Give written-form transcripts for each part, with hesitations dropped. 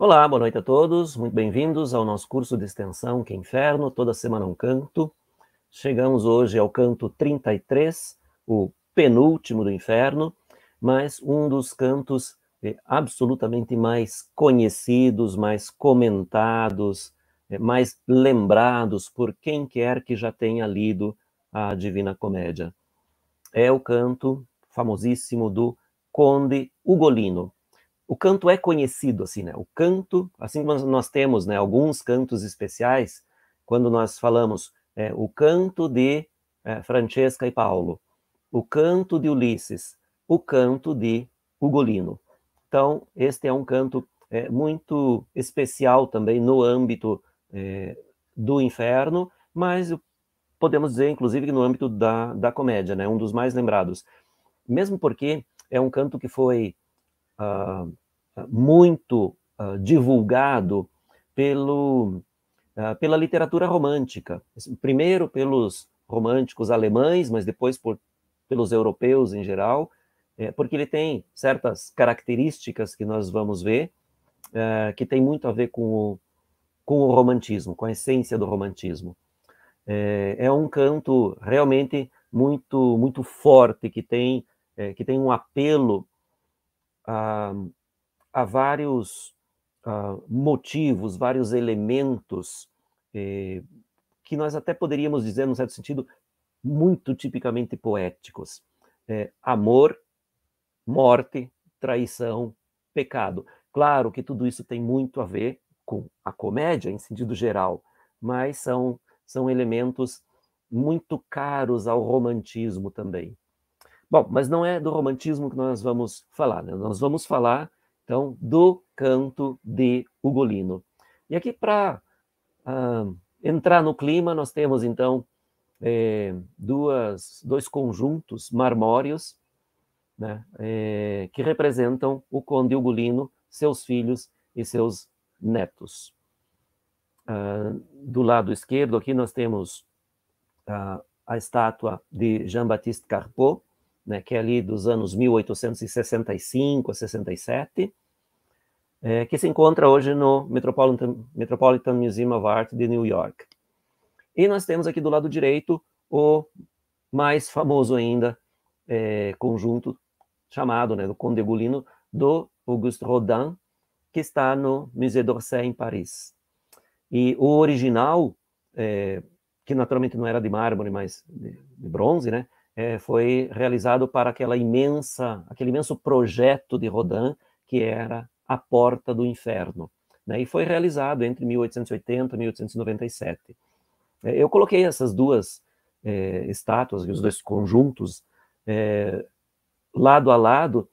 Olá, boa noite a todos, muito bem-vindos ao nosso curso de extensão Que Inferno, toda semana um canto. Chegamos hoje ao canto 33, o penúltimo do inferno, mas um dos cantos absolutamente mais conhecidos, mais comentados, mais lembrados por quem quer que já tenha lido a Divina Comédia. É o canto famosíssimo do Conde Ugolino. O canto é conhecido assim, né? O canto, assim como nós temos, né, alguns cantos especiais, quando nós falamos o canto de Francesca e Paulo, o canto de Ulisses, o canto de Ugolino. Então, este é um canto muito especial também no âmbito do inferno, mas podemos dizer, inclusive, que no âmbito da comédia, né? Um dos mais lembrados. Mesmo porque é um canto que foi muito divulgado pela literatura romântica. Primeiro pelos românticos alemães, mas depois pelos europeus em geral, porque ele tem certas características que nós vamos ver, que tem muito a ver com o romantismo, com a essência do romantismo. É um canto realmente muito, muito forte, que tem um apelo a vários motivos, vários elementos que nós até poderíamos dizer, num certo sentido, muito tipicamente poéticos. Amor, morte, traição, pecado. Claro que tudo isso tem muito a ver com a comédia, em sentido geral, mas são elementos muito caros ao romantismo também. Bom, mas não é do romantismo que nós vamos falar, né? Nós vamos falar, então, do canto de Ugolino. E aqui, para entrar no clima, nós temos, então, dois conjuntos marmóreos, né, que representam o conde Ugolino, seus filhos e seus netos. Do lado esquerdo, aqui, nós temos a estátua de Jean-Baptiste Carpeaux, né, que é ali dos anos 1865 a 67, que se encontra hoje no Metropolitan Museum of Art de New York. E nós temos aqui do lado direito o mais famoso ainda conjunto chamado, né, do Conde Ugolino, do Auguste Rodin, que está no Musée d'Orsay, em Paris. E o original, que naturalmente não era de mármore, mas de bronze, né, foi realizado para aquele imenso projeto de Rodin, que era A Porta do Inferno, né, e foi realizado entre 1880 e 1897. Eu coloquei essas duas estátuas, os dois conjuntos, lado a lado,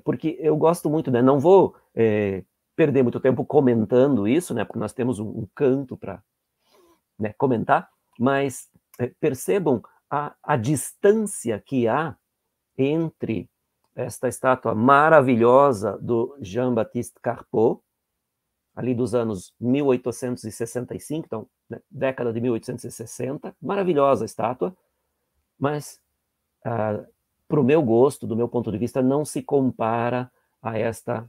porque eu gosto muito, né, não vou perder muito tempo comentando isso, né, porque nós temos um canto para, né, comentar, mas percebam a distância que há entre esta estátua maravilhosa do Jean-Baptiste Carpeaux, ali dos anos 1865, então, né, década de 1860, maravilhosa estátua, mas, para o meu gosto, do meu ponto de vista, não se compara a esta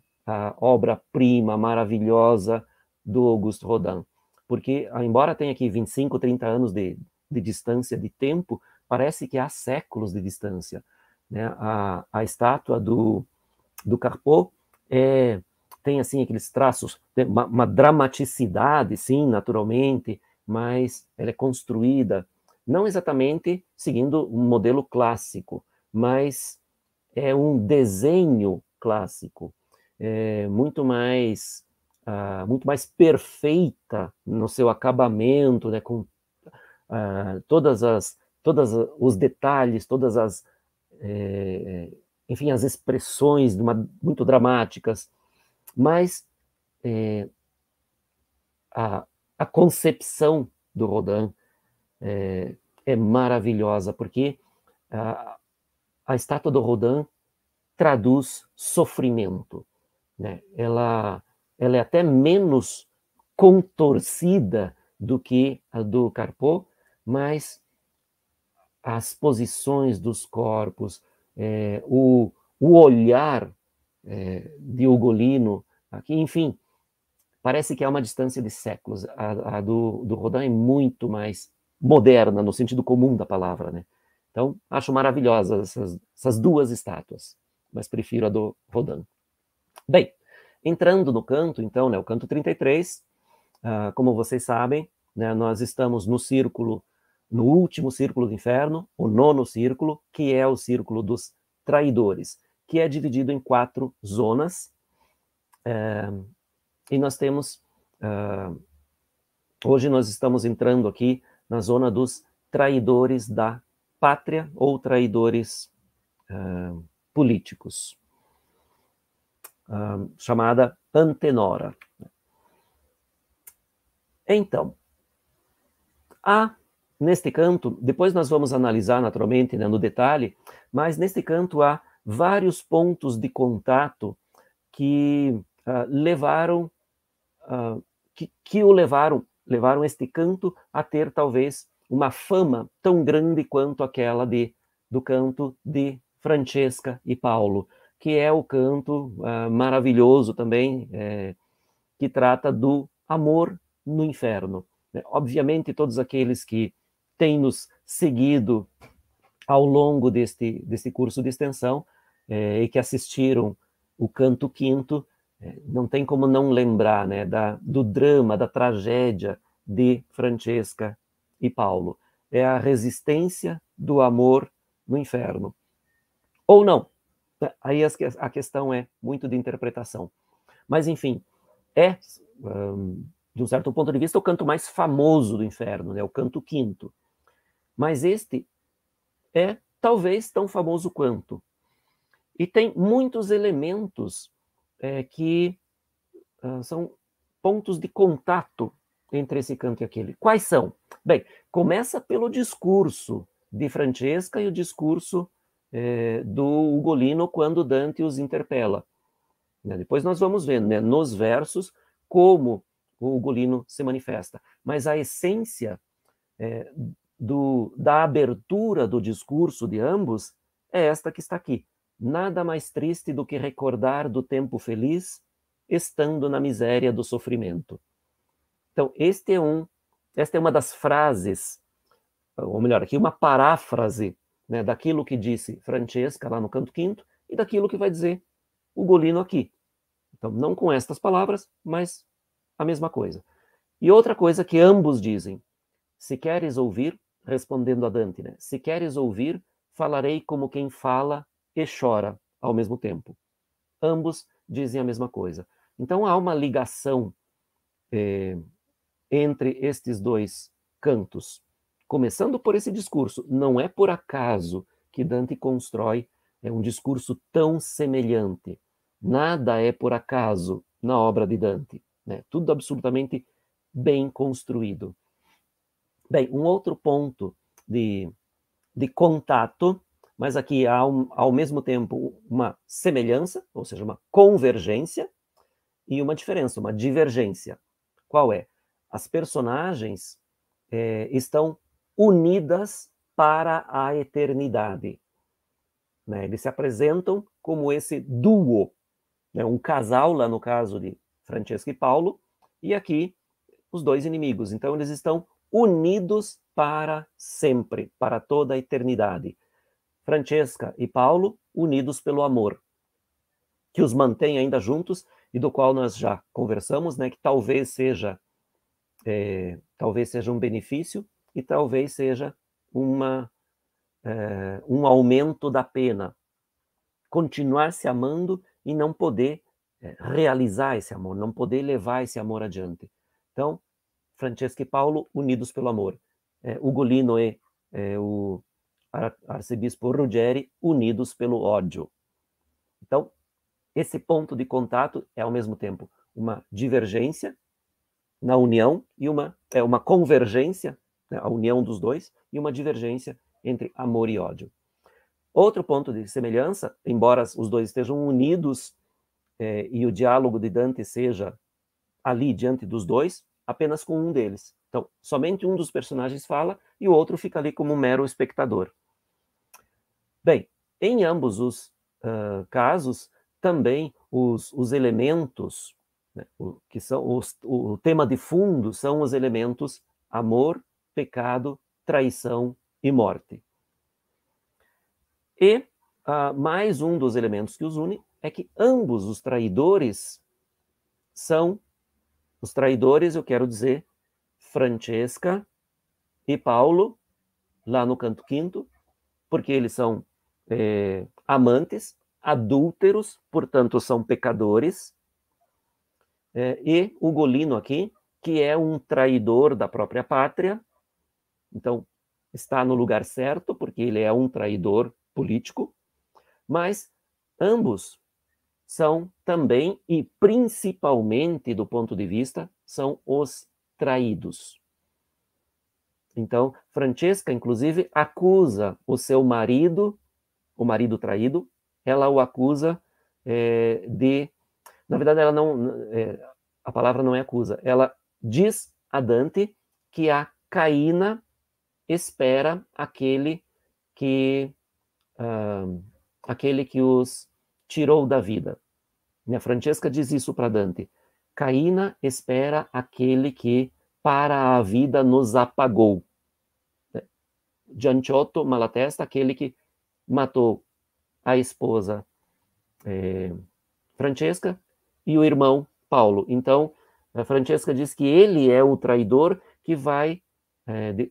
obra-prima maravilhosa do Auguste Rodin. Porque, embora tenha aqui 25, 30 anos de distância de tempo, parece que há séculos de distância, né? A estátua do Carpeaux tem assim aqueles traços, uma dramaticidade, sim, naturalmente, mas ela é construída não exatamente seguindo um modelo clássico, mas é um desenho clássico, muito mais perfeita no seu acabamento, né, com todos os detalhes, enfim, as expressões muito dramáticas, mas a concepção do Rodin é maravilhosa, porque a estátua do Rodin traduz sofrimento, né? Ela é até menos contorcida do que a do Carpeaux, mas as posições dos corpos, o olhar de Ugolino, aqui, enfim, parece que há uma distância de séculos. A do Rodin é muito mais moderna, no sentido comum da palavra, né? Então, acho maravilhosas essas duas estátuas, mas prefiro a do Rodin. Bem, entrando no canto, então, né, o canto 33, como vocês sabem, né, nós estamos no círculo, no último círculo do inferno, o nono círculo, que é o círculo dos traidores, que é dividido em 4 zonas, e nós temos, hoje nós estamos entrando aqui na zona dos traidores da pátria ou traidores políticos, chamada Antenora. Então, neste canto, depois nós vamos analisar naturalmente, né, no detalhe, mas neste canto há vários pontos de contato que levaram este canto a ter talvez uma fama tão grande quanto aquela do canto de Francesca e Paulo, que é o canto maravilhoso também, que trata do amor no inferno. Obviamente, todos aqueles que têm nos seguido ao longo deste curso de extensão e que assistiram o canto quinto, não tem como não lembrar, né, do drama, da tragédia de Francesca e Paulo. É a resistência do amor no inferno. Ou não. Aí a questão é muito de interpretação. Mas, enfim, de um certo ponto de vista, o canto mais famoso do inferno, né, o canto quinto. Mas este é talvez tão famoso quanto. E tem muitos elementos que são pontos de contato entre esse canto e aquele. Quais são? Bem, começa pelo discurso de Francesca e o discurso do Ugolino quando Dante os interpela. Depois nós vamos vendo, né, nos versos como o Ugolino se manifesta. Mas a essência da abertura do discurso de ambos é esta que está aqui. Nada mais triste do que recordar do tempo feliz estando na miséria do sofrimento. Então, esta é uma das frases, ou melhor, aqui uma paráfrase, né, daquilo que disse Francesca lá no canto quinto e daquilo que vai dizer Ugolino aqui. Então, não com estas palavras, mas a mesma coisa. E outra coisa que ambos dizem: se queres ouvir, respondendo a Dante, né, se queres ouvir, falarei como quem fala e chora ao mesmo tempo. Ambos dizem a mesma coisa. Então há uma ligação entre estes dois cantos, começando por esse discurso. Não é por acaso que Dante constrói um discurso tão semelhante. Nada é por acaso na obra de Dante, né? Tudo absolutamente bem construído. Bem, um outro ponto de contato, mas aqui há ao mesmo tempo uma semelhança, ou seja, uma convergência, e uma diferença, uma divergência. Qual é? As personagens estão unidas para a eternidade. Né? Eles se apresentam como esse duo, né? Um casal, lá no caso de Francesca e Paulo, e aqui os dois inimigos. Então, eles estão unidos para sempre, para toda a eternidade. Francesca e Paulo, unidos pelo amor, que os mantém ainda juntos e do qual nós já conversamos, né, que talvez seja um benefício e talvez seja um aumento da pena. Continuar se amando e não poder realizar esse amor, não poder levar esse amor adiante. Então, Francesca e Paulo unidos pelo amor. Ugolino e o arcebispo Ruggeri unidos pelo ódio. Então, esse ponto de contato é ao mesmo tempo uma divergência na união e uma convergência, né, a união dos dois, e uma divergência entre amor e ódio. Outro ponto de semelhança, embora os dois estejam unidos e o diálogo de Dante seja ali diante dos dois, apenas com um deles. Então, somente um dos personagens fala e o outro fica ali como um mero espectador. Bem, em ambos os casos, também os elementos né? Que são o tema de fundo são os elementos amor, pecado, traição e morte. E mais um dos elementos que os une é que ambos os traidores são os traidores, eu quero dizer, Francesca e Paulo, lá no canto quinto, porque eles são amantes, adúlteros, portanto são pecadores, e Ugolino aqui, que é um traidor da própria pátria, então está no lugar certo, porque ele é um traidor político, mas ambos são também, e principalmente do ponto de vista, são os traídos. Então, Francesca, inclusive, acusa o seu marido, o marido traído, ela o acusa de... Na verdade, ela não... a palavra não é acusa. Ela diz a Dante que a Caína espera aquele que os tirou da vida. A Francesca diz isso para Dante. Caína espera aquele que para a vida nos apagou. Gianciotto Malatesta, aquele que matou a esposa Francesca e o irmão Paulo. Então, a Francesca diz que ele é o traidor que vai,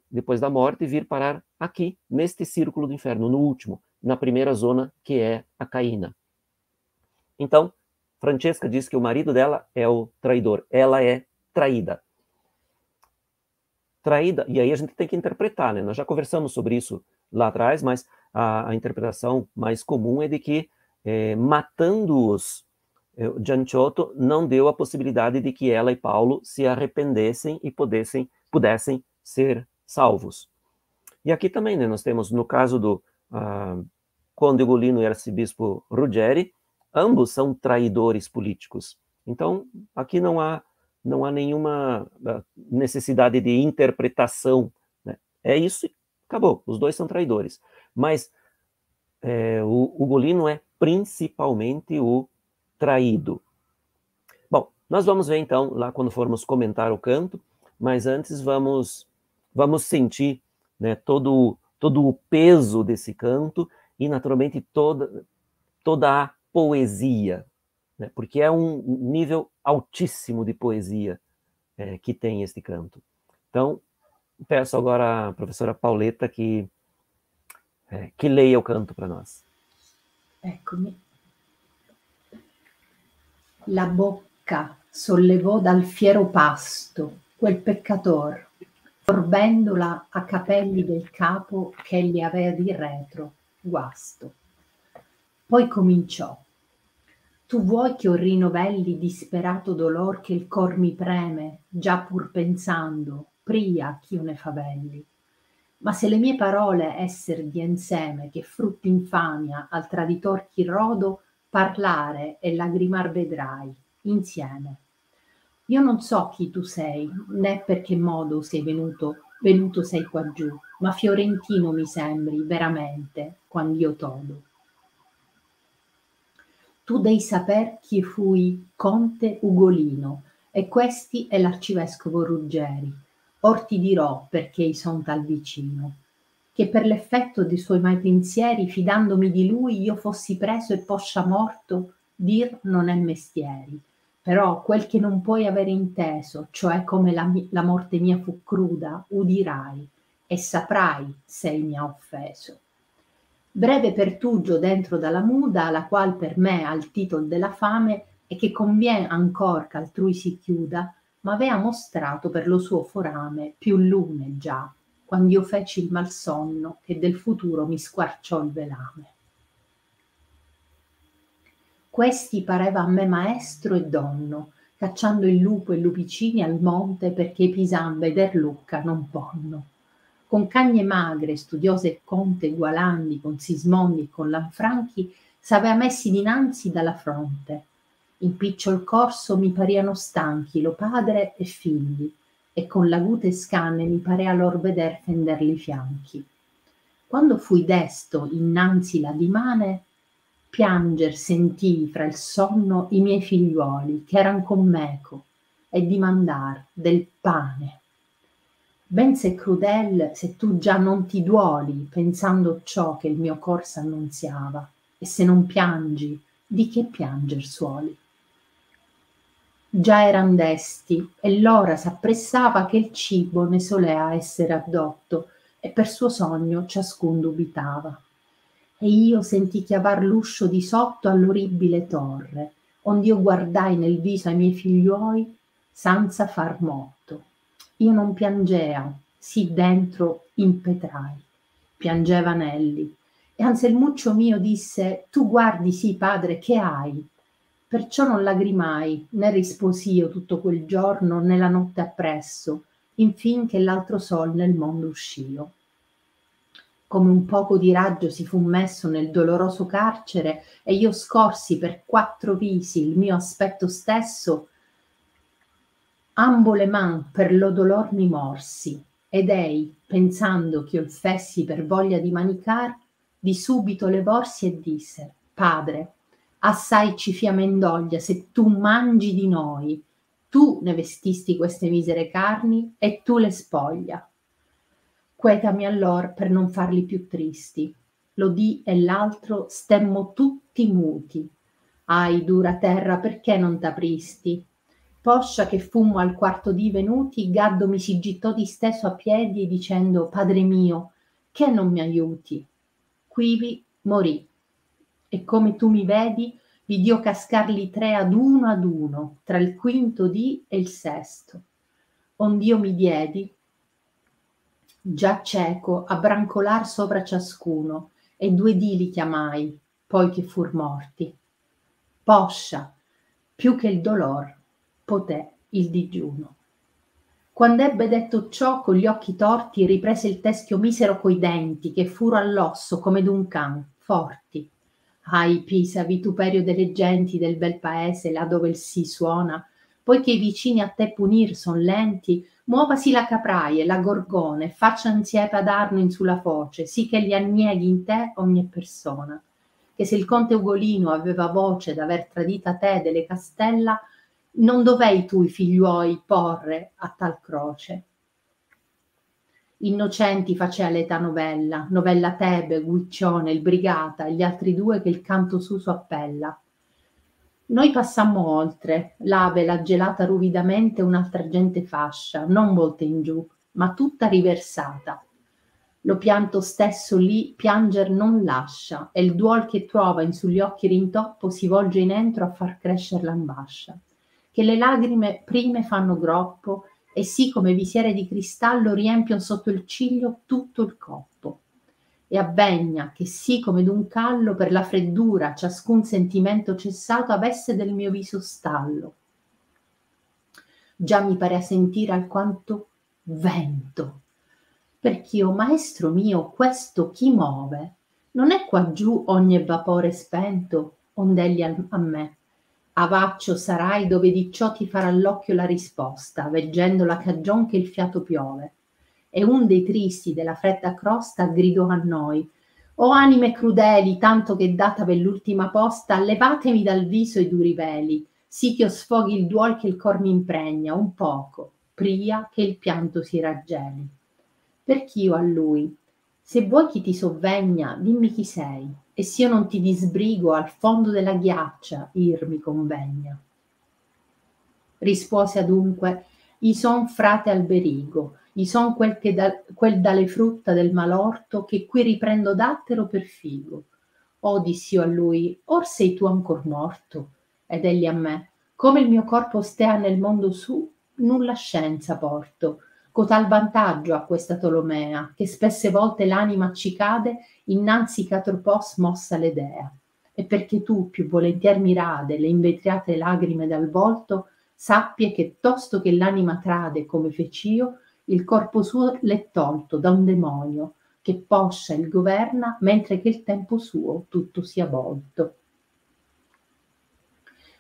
depois da morte, vir parar aqui, neste círculo do inferno, no último, na primeira zona, que é a Caína. Então, Francesca diz que o marido dela é o traidor, ela é traída. Traída, e aí a gente tem que interpretar, né? Nós já conversamos sobre isso lá atrás, mas a interpretação mais comum é de que, matando-os, Gianciotto não deu a possibilidade de que ela e Paulo se arrependessem e pudessem ser salvos. E aqui também, né, nós temos, no caso do Conde Ugolino e arcebispo Ruggeri, ambos são traidores políticos. Então, aqui não há nenhuma necessidade de interpretação, né? É isso e acabou, os dois são traidores. Mas o Ugolino é principalmente o traído. Bom, nós vamos ver então, lá quando formos comentar o canto, mas antes vamos sentir, né, todo o peso desse canto e, naturalmente, toda a poesia, né, porque é um nível altíssimo de poesia que tem este canto. Então, peço agora à professora Paoletta que leia o canto para nós. Eccomi. La bocca sollevò dal fiero pasto quel peccator, forbendola a capelli del capo ch'egli avea di retro, guasto. Poi cominciò: tu vuoi ch'io rinovelli disperato dolor che il cor mi preme, già pur pensando, pria ch'io ne favelli. Ma se le mie parole esser di enseme che frutti infamia al traditor chi rodo, parlare e lagrimar vedrai, insieme. Io non so chi tu sei, né per che modo sei venuto sei quaggiù, ma fiorentino mi sembri veramente, quand'io t'odo. Tu dei saper chi fui conte Ugolino, e questi è l'arcivescovo Ruggeri. Or ti dirò perché son tal vicino, che per l'effetto de suoi mai pensieri, fidandomi di lui, io fossi preso e poscia morto, dir non è mestieri. Però quel che non puoi avere inteso, cioè come la morte mia fu cruda, udirai, e saprai s'ei mi ha offeso. Breve pertugio dentro dalla muda, la qual per me al titol della fame, e che convien ancor ch'altrui si chiuda, m'avea mostrato per lo suo forame più lune già, quand'io feci il malsonno che del futuro mi squarciò il velame. Questi pareva a me maestro e donno, cacciando il lupo e lupicini al monte perché i pisan veder Lucca non ponno. Con cagne magre, studiose e conte Gualandi, con Sismondi e con Lanfranchi, s'avea messi dinanzi dalla fronte. In picciol corso mi pariano stanchi lo padre e figli, e con l'agute scanne mi parea lor veder fender li fianchi. Quando fui desto innanzi la dimane, pianger sentii fra il sonno i miei figliuoli che eran con meco e dimandar del pane. Ben se crudel se tu già non ti duoli pensando ciò che il mio cor s'annunziava, e se non piangi, di che pianger suoli? Già eran desti e l'ora s'appressava che il cibo ne solea essere addotto, e per suo sogno ciascun dubitava. E io sentii chiavar l'uscio di sotto all'orribile torre, ond'io guardai nel viso ai miei figliuoi sanza far motto. Io non piangea, sì dentro impetrai, piangeva Nelli, e Anselmuccio mio disse: tu guardi sì padre, che hai? Perciò non lagrimai, né rispos'io tutto quel giorno né la notte appresso, infin che l'altro sol nel mondo uscio. Come un poco di raggio si fu messo nel doloroso carcere, e io scorsi per 4 visi il mio aspetto stesso, ambo le man per lo dolor mi morsi, ed ei, pensando ch'io l fessi per voglia di manicar, di subito levorsi e disse: padre, assai ci fia mendoglia se tu mangi di noi, tu ne vestisti queste misere carni e tu le spoglia. Quetami allor per non farli più tristi. L'udì e l'altro stemmo tutti muti. Ahi, dura terra, perché non t'apristi? Poscia che fummo al quarto dì venuti, Gaddo mi si gittò disteso a piedi, dicendo: padre mio, che non mi aiuti? Quivi morì, e come tu mi vedi, vidio cascarli 3 ad uno, tra il quinto dì e il sesto. Ond'io mi diedi, già cieco, a brancolar sopra ciascuno, e 2 dì li chiamai, poi che fur morti. Poscia, più che il dolor, poté il digiuno. Quand'ebbe detto ciò, con gli occhi torti riprese il teschio misero coi denti, che furo all'osso come d'un can, forti. Ahi, Pisa, vituperio delle genti del bel paese, là dove il sì suona, poiché i vicini a te punir son lenti, muovasi la capraie, la gorgone, faccian siepe ad arno in su la foce, sì che li annieghi in te ogni persona. Che se il conte Ugolino aveva voce d'aver tradita te delle castella, non dovei tu i figliuoi porre a tal croce. Innocenti facea l'età novella Tebe, Guiccione, il Brigata e gli altri 2 che il canto suso appella. Noi passammo oltre, l'ave la gelata ruvidamente un'altra gente fascia, non volte in giù, ma tutta riversata. Lo pianto stesso lì pianger non lascia, e il duol che trova in sugli occhi rintoppo si volge in entro a far crescer l'ambascia. Che le lagrime prime fanno groppo, e sì come visiere di cristallo riempion sotto il ciglio tutto il coppo. E avvegna che sì come d'un callo per la freddura ciascun sentimento cessato avesse del mio viso stallo. Già mi parea sentire alquanto vento, perch'io, maestro mio, questo chi move? Non è quaggiù ogni vapore spento? Ond'egli a me: avaccio sarai dove di ciò ti farà l'occhio la risposta, veggendo la cagion che il fiato piove. E un dei tristi della fredda crosta gridò a noi: o anime crudeli, tanto che datavi l'ultima posta, levatemi dal viso i duri veli, sì ch'io sfoghi il duol che il cor mi impregna un poco, pria che il pianto si raggeli. Perch'io a lui: se vuoi chi ti sovvegna, dimmi chi sei, e s'io non ti disbrigo, al fondo della ghiaccia ir mi convegna. Rispuose adunque: i son frate Alberigo, i son quel dalle frutta del malorto che qui riprendo dattero per figo. Oh, diss'io a lui: or sei tu ancor morto? Ed egli a me: come il mio corpo stea nel mondo su, nulla scienza porto. Cotal vantaggio ha questa Tolomea, che spesse volte l'anima ci cade innanzi che atropos mossa l'edea. E perché tu più volentier mi rade le invetriate lagrime dal volto, sappie che tosto che l'anima trade come fec'io, il corpo suo l'è tolto da un demonio, che poscia il governa mentre che il tempo suo tutto sia volto.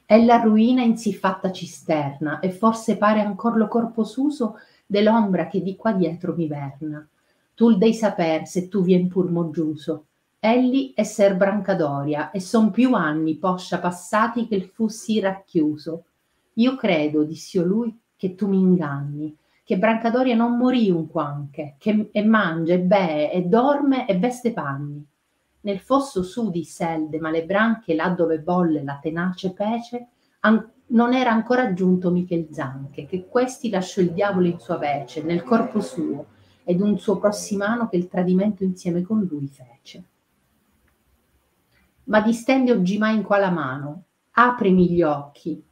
È la ruina in sì fatta cisterna, e forse pare ancor lo corpo suso de l'ombra che di qua dietro mi verna. Tu l dei saper se tu vien pur moggiuso, Elli è ser Brancadoria, e son più anni poscia passati che il fussi racchiuso. Io credo, diss'io lui, che tu mi inganni, che Brancadoria non morì unquanche, che e mangia, e bee, e dorme, e veste panni. Nel fosso su diss'Elde, ma le branche, là dove bolle la tenace pece, non era ancora giunto Michel Zanche, che questi lasciò il diavolo in sua vece, nel corpo suo, ed un suo prossimano che il tradimento insieme con lui fece. Ma distende oggimai in qua la mano, aprimi gli occhi,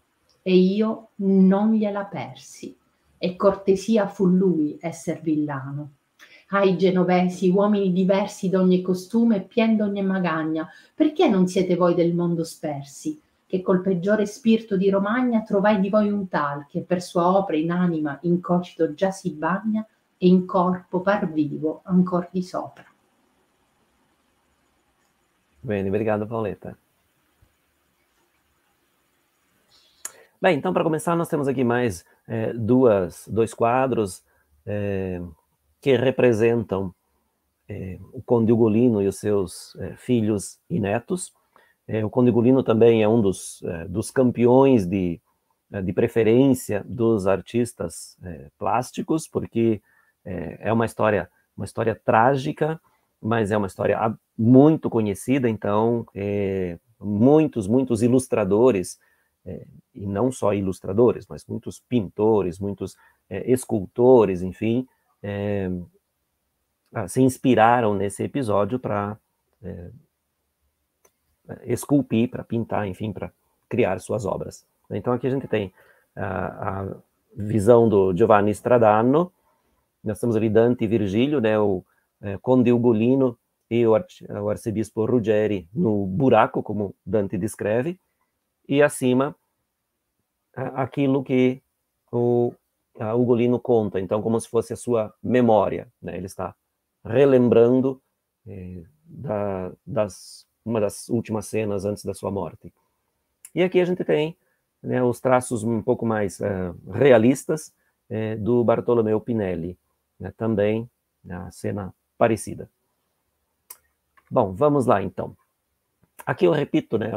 e io non gliela persi, e cortesia fu lui esser villano. Ahi genovesi, uomini diversi d'ogni costume e pien d'ogni magagna, perché non siete voi del mondo spersi? Che col peggiore spirito di Romagna trovai di voi un tal, che per sua opra in anima incocito già si bagna, e in corpo par vivo ancor di sopra. Bem, obrigado, Pauleta. Bem, então, para começar, nós temos aqui mais dois quadros que representam o Conde Ugolino e os seus filhos e netos. O Conde Ugolino também é um dos campeões de preferência dos artistas plásticos, porque é uma história trágica, mas é uma história muito conhecida, então muitos ilustradores, e não só ilustradores, mas muitos pintores, muitos escultores, enfim, se inspiraram nesse episódio para esculpir, para pintar, enfim, para criar suas obras. Então aqui a gente tem a visão do Giovanni Stradano, nós temos ali Dante e Virgílio, né, o Conde Ugolino e o arcebispo Ruggeri no buraco, como Dante descreve, e acima aquilo que o Ugolino conta, então como se fosse a sua memória, né? Ele está relembrando uma das últimas cenas antes da sua morte. E aqui a gente tem, né, os traços um pouco mais realistas do Bartolomeo Pinelli, né, também a cena parecida. Bom, vamos lá então. Aqui eu repito, né,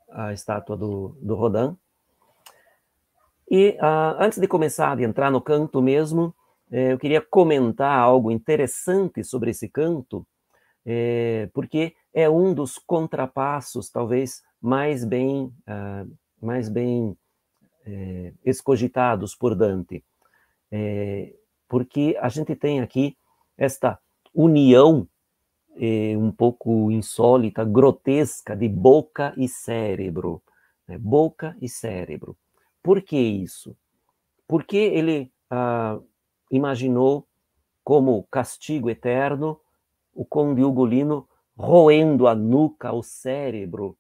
a estátua do Rodin. E antes de começar, de entrar no canto mesmo, eu queria comentar algo interessante sobre esse canto, porque é um dos contrapassos, talvez, mais bem escogitados por Dante. Porque a gente tem aqui esta união um pouco insólita, grotesca, de boca e cérebro. Né? Boca e cérebro. Por que isso? Porque ele imaginou como castigo eterno o Conde Ugolino roendo a nuca, o cérebro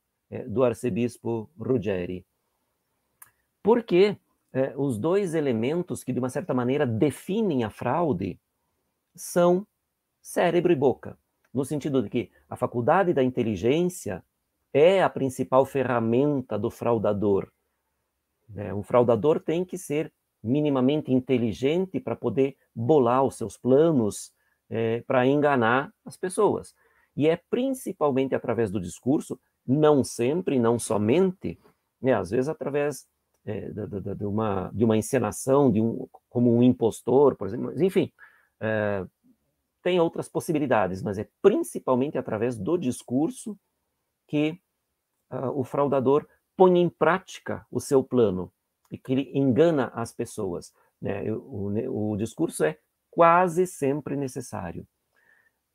do arcebispo Ruggeri. Porque os dois elementos que, de uma certa maneira, definem a fraude são cérebro e boca, no sentido de que a faculdade da inteligência é a principal ferramenta do fraudador. O fraudador tem que ser minimamente inteligente para poder bolar os seus planos para enganar as pessoas. E é principalmente através do discurso, não sempre, não somente, né, às vezes através de uma encenação, como um impostor, por exemplo, mas, enfim, tem outras possibilidades, mas é principalmente através do discurso que o fraudador põe em prática o seu plano e que ele engana as pessoas. Né? O discurso é quase sempre necessário.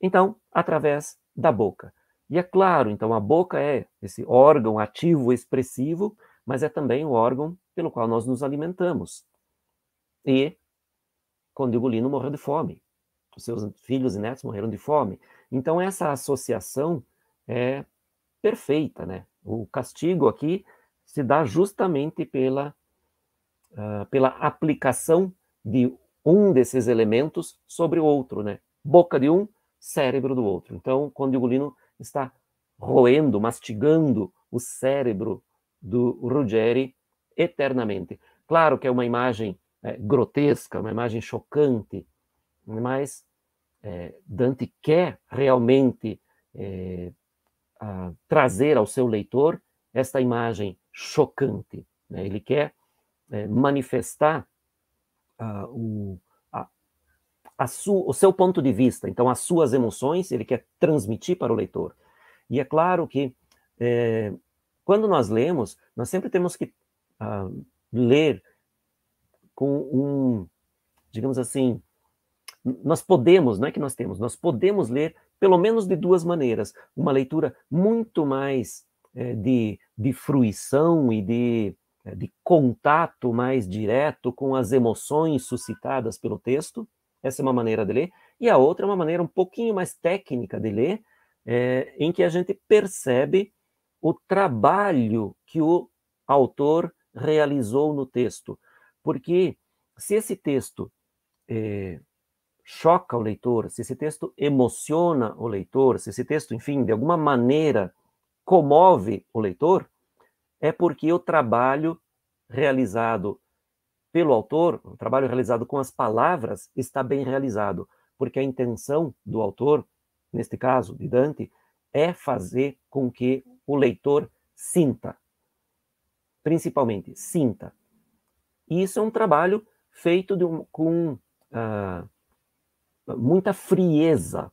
Então, através da boca. E é claro, então, a boca é esse órgão ativo, expressivo, mas é também o órgão pelo qual nós nos alimentamos. E Conde Ugolino morreu de fome. Os seus filhos e netos morreram de fome. Então, essa associação é perfeita, né? O castigo aqui se dá justamente pela aplicação de um desses elementos sobre o outro, né? Boca de um, cérebro do outro. Então, Conde Ugolino está roendo, mastigando o cérebro do Ruggeri eternamente. Claro que é uma imagem grotesca, uma imagem chocante, mas Dante quer realmente trazer ao seu leitor esta imagem chocante, né? Ele quer manifestar o seu ponto de vista, então as suas emoções ele quer transmitir para o leitor. E é claro que quando nós lemos, nós sempre temos que ler com digamos assim, nós podemos, não é que nós temos, nós podemos ler pelo menos de duas maneiras. Uma leitura muito mais de fruição e de contato mais direto com as emoções suscitadas pelo texto. Essa é uma maneira de ler. E a outra é uma maneira um pouquinho mais técnica de ler, em que a gente percebe o trabalho que o autor realizou no texto. Porque se esse texto choca o leitor, se esse texto emociona o leitor, se esse texto, enfim, de alguma maneira comove o leitor, é porque o trabalho realizado pelo autor, o trabalho realizado com as palavras, está bem realizado, porque a intenção do autor, neste caso, de Dante, é fazer com que o leitor sinta, principalmente, sinta. E isso é um trabalho feito com muita frieza.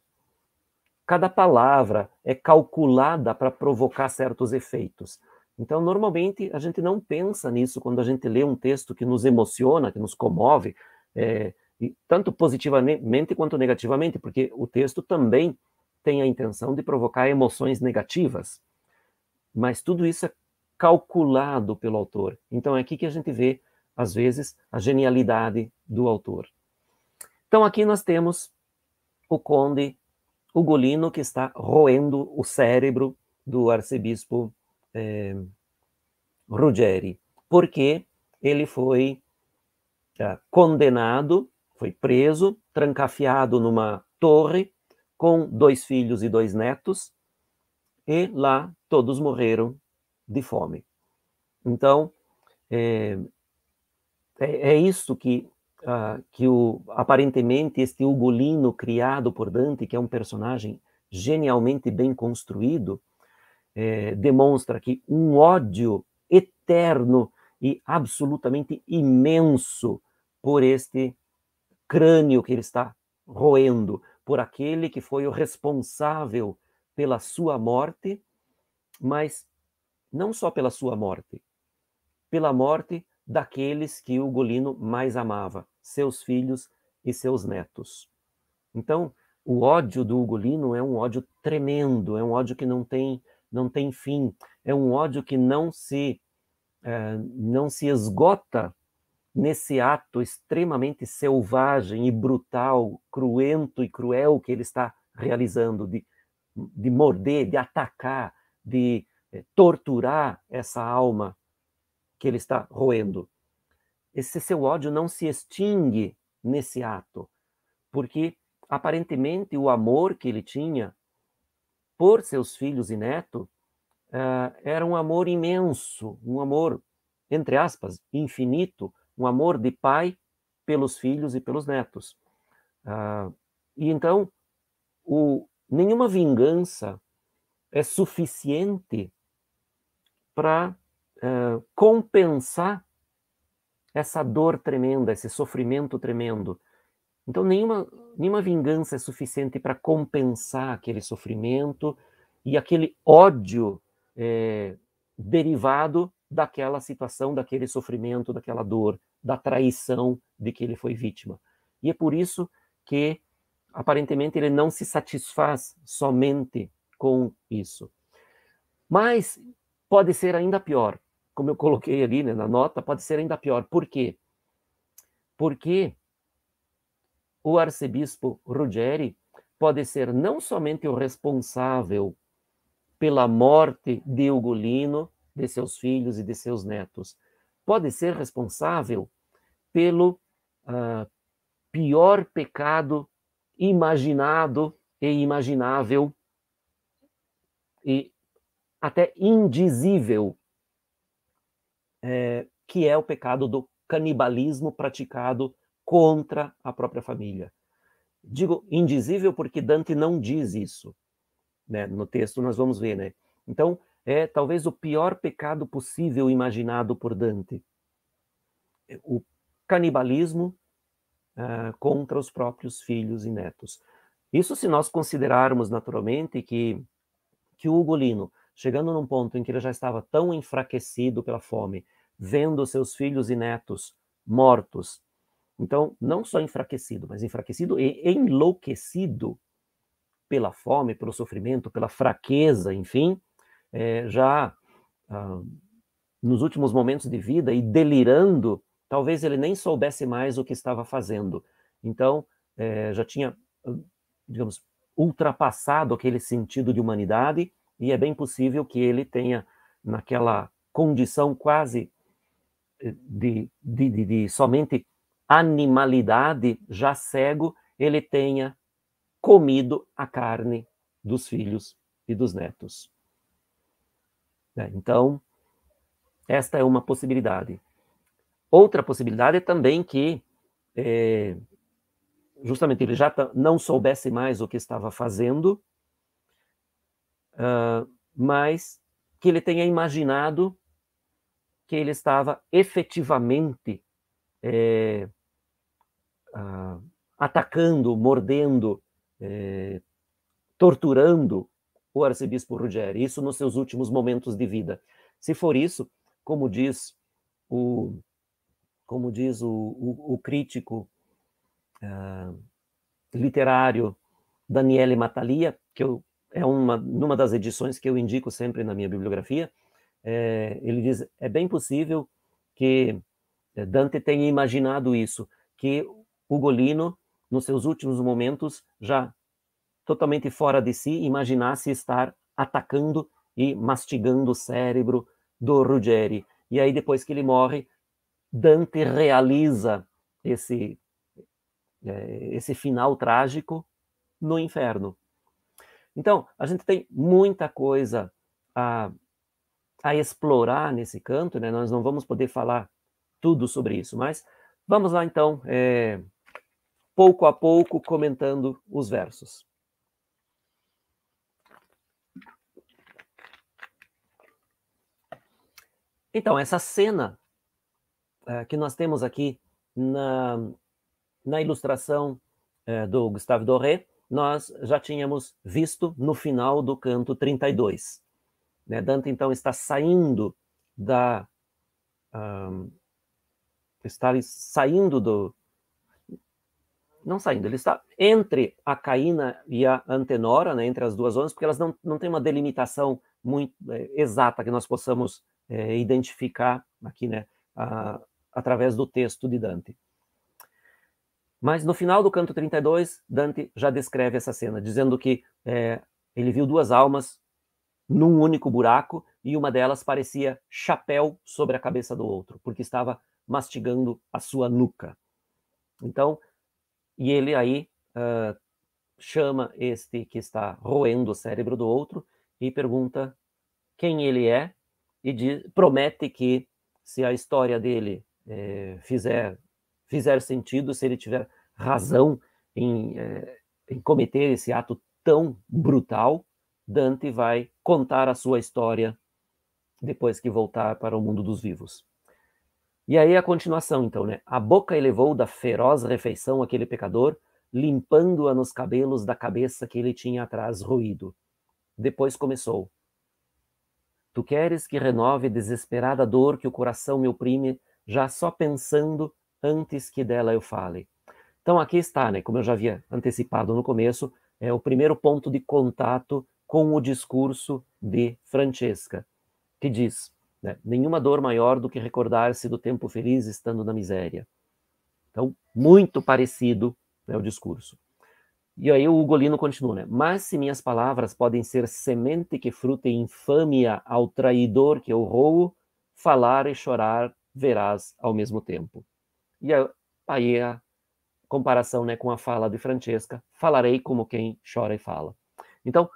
Cada palavra é calculada para provocar certos efeitos. Então, normalmente, a gente não pensa nisso quando a gente lê um texto que nos emociona, que nos comove, tanto positivamente quanto negativamente, porque o texto também tem a intenção de provocar emoções negativas. Mas tudo isso é calculado pelo autor. Então, é aqui que a gente vê, às vezes, a genialidade do autor. Então, aqui nós temos o conde Ugolino, que está roendo o cérebro do arcebispo Ruggeri, porque ele foi condenado, foi preso, trancafiado numa torre, com 2 filhos e 2 netos, e lá todos morreram de fome. Então, é isso que aparentemente este Ugolino criado por Dante, que é um personagem genialmente bem construído, demonstra que um ódio eterno e absolutamente imenso por este crânio que ele está roendo, por aquele que foi o responsável pela sua morte, mas não só pela sua morte, pela morte daqueles que o Ugolino mais amava, seus filhos e seus netos. Então, o ódio do Ugolino é um ódio tremendo, é um ódio que não tem fim, é um ódio que não se esgota nesse ato extremamente selvagem e brutal, cruento e cruel que ele está realizando, de morder, de atacar, de torturar essa alma que ele está roendo. Esse seu ódio não se extingue nesse ato, porque aparentemente o amor que ele tinha por seus filhos e netos era um amor imenso, um amor, entre aspas, infinito, um amor de pai pelos filhos e pelos netos. E então, nenhuma vingança é suficiente para compensar essa dor tremenda, esse sofrimento tremendo. Então, nenhuma vingança é suficiente para compensar aquele sofrimento e aquele ódio derivado daquela situação, daquele sofrimento, daquela dor, da traição de que ele foi vítima. E é por isso que, aparentemente, ele não se satisfaz somente com isso. Mas pode ser ainda pior. Como eu coloquei ali, né, na nota, pode ser ainda pior. Por quê? Porque o arcebispo Ruggeri pode ser não somente o responsável pela morte de Ugolino, de seus filhos e de seus netos, pode ser responsável pelo pior pecado imaginado e imaginável e até indizível, que é o pecado do canibalismo praticado contra a própria família. Digo indizível porque Dante não diz isso. né? No texto nós vamos ver, né? Então, é talvez o pior pecado possível imaginado por Dante. O canibalismo contra os próprios filhos e netos. Isso se nós considerarmos naturalmente que o Ugolino, chegando num ponto em que ele já estava tão enfraquecido pela fome, vendo seus filhos e netos mortos, então, não só enfraquecido, mas enfraquecido e enlouquecido pela fome, pelo sofrimento, pela fraqueza, enfim, já nos últimos momentos de vida e delirando, talvez ele nem soubesse mais o que estava fazendo. Então, já tinha, digamos, ultrapassado aquele sentido de humanidade, e é bem possível que ele tenha, naquela condição quase de somente animalidade, já cego, ele tenha comido a carne dos filhos e dos netos. Então, esta é uma possibilidade. Outra possibilidade é também que justamente ele já não soubesse mais o que estava fazendo, mas que ele tenha imaginado que ele estava efetivamente atacando, mordendo, torturando o arcebispo Ruggeri, isso nos seus últimos momentos de vida. Se for isso, como diz o crítico literário Daniele Mattalia, que numa das edições que eu indico sempre na minha bibliografia, ele diz, é bem possível que Dante tenha imaginado isso, que Ugolino, nos seus últimos momentos, já totalmente fora de si, imaginasse estar atacando e mastigando o cérebro do Ruggeri. E aí, depois que ele morre, Dante realiza esse final trágico no inferno. Então, a gente tem muita coisa a explorar nesse canto, né? Nós não vamos poder falar tudo sobre isso, mas vamos lá então, pouco a pouco, comentando os versos. Então, essa cena que nós temos aqui na ilustração do Gustave Doré, nós já tínhamos visto no final do canto 32. Né? Dante, então, está saindo não saindo, ele está entre a Caína e a Antenora, né, entre as duas zonas, porque elas não têm uma delimitação muito exata que nós possamos identificar aqui, né, através do texto de Dante. Mas no final do canto 32, Dante já descreve essa cena, dizendo que ele viu duas almas num único buraco, e uma delas parecia chapéu sobre a cabeça do outro, porque estava mastigando a sua nuca. Então, e ele aí chama este que está roendo o cérebro do outro e pergunta quem ele é, e promete que, se a história dele fizer sentido, se ele tiver razão em cometer esse ato tão brutal, Dante vai contar a sua história depois que voltar para o mundo dos vivos. E aí a continuação, então, né? A boca elevou da feroz refeição aquele pecador, limpando-a nos cabelos da cabeça que ele tinha atrás roído. Depois começou. Tu queres que renove a desesperada dor que o coração me oprime, já só pensando antes que dela eu fale. Então aqui está, né? Como eu já havia antecipado no começo, é o primeiro ponto de contato com o discurso de Francesca, que diz, né, nenhuma dor maior do que recordar-se do tempo feliz estando na miséria. Então, muito parecido, né, o discurso. E aí o Ugolino continua, né? Mas se minhas palavras podem ser semente que frute infâmia ao traidor que eu roo, falar e chorar verás ao mesmo tempo. E aí a comparação, né, com a fala de Francesca, falarei como quem chora e fala. Então,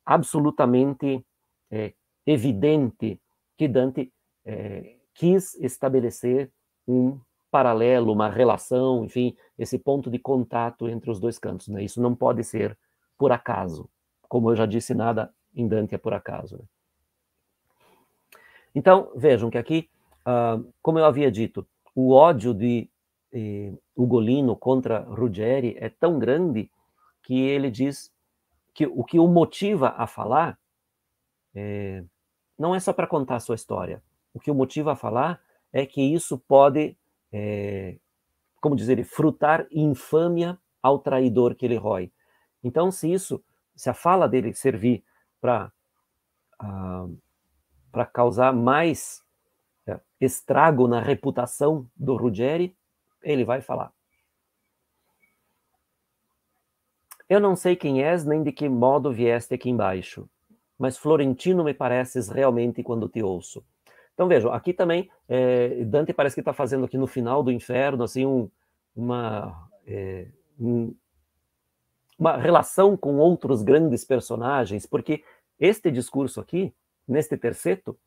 absolutamente evidente que Dante quis estabelecer um paralelo, uma relação, enfim, esse ponto de contato entre os dois cantos. Né? Isso não pode ser por acaso. como eu já disse, nada em Dante é por acaso, né? Então, vejam que aqui, como eu havia dito, o ódio de Ugolino contra Ruggeri é tão grande que ele diz que o que o motiva a falar não é só para contar a sua história. O que o motiva a falar é que isso pode, como dizer, frutar infâmia ao traidor que ele rói. Então, se a fala dele servir para causar mais estrago na reputação do Ruggeri, ele vai falar. Eu não sei quem és, nem de que modo vieste aqui embaixo, mas florentino me pareces realmente quando te ouço. Então vejam, aqui também, Dante parece que está fazendo aqui no final do Inferno, assim, uma relação com outros grandes personagens, porque este discurso aqui, neste terceto,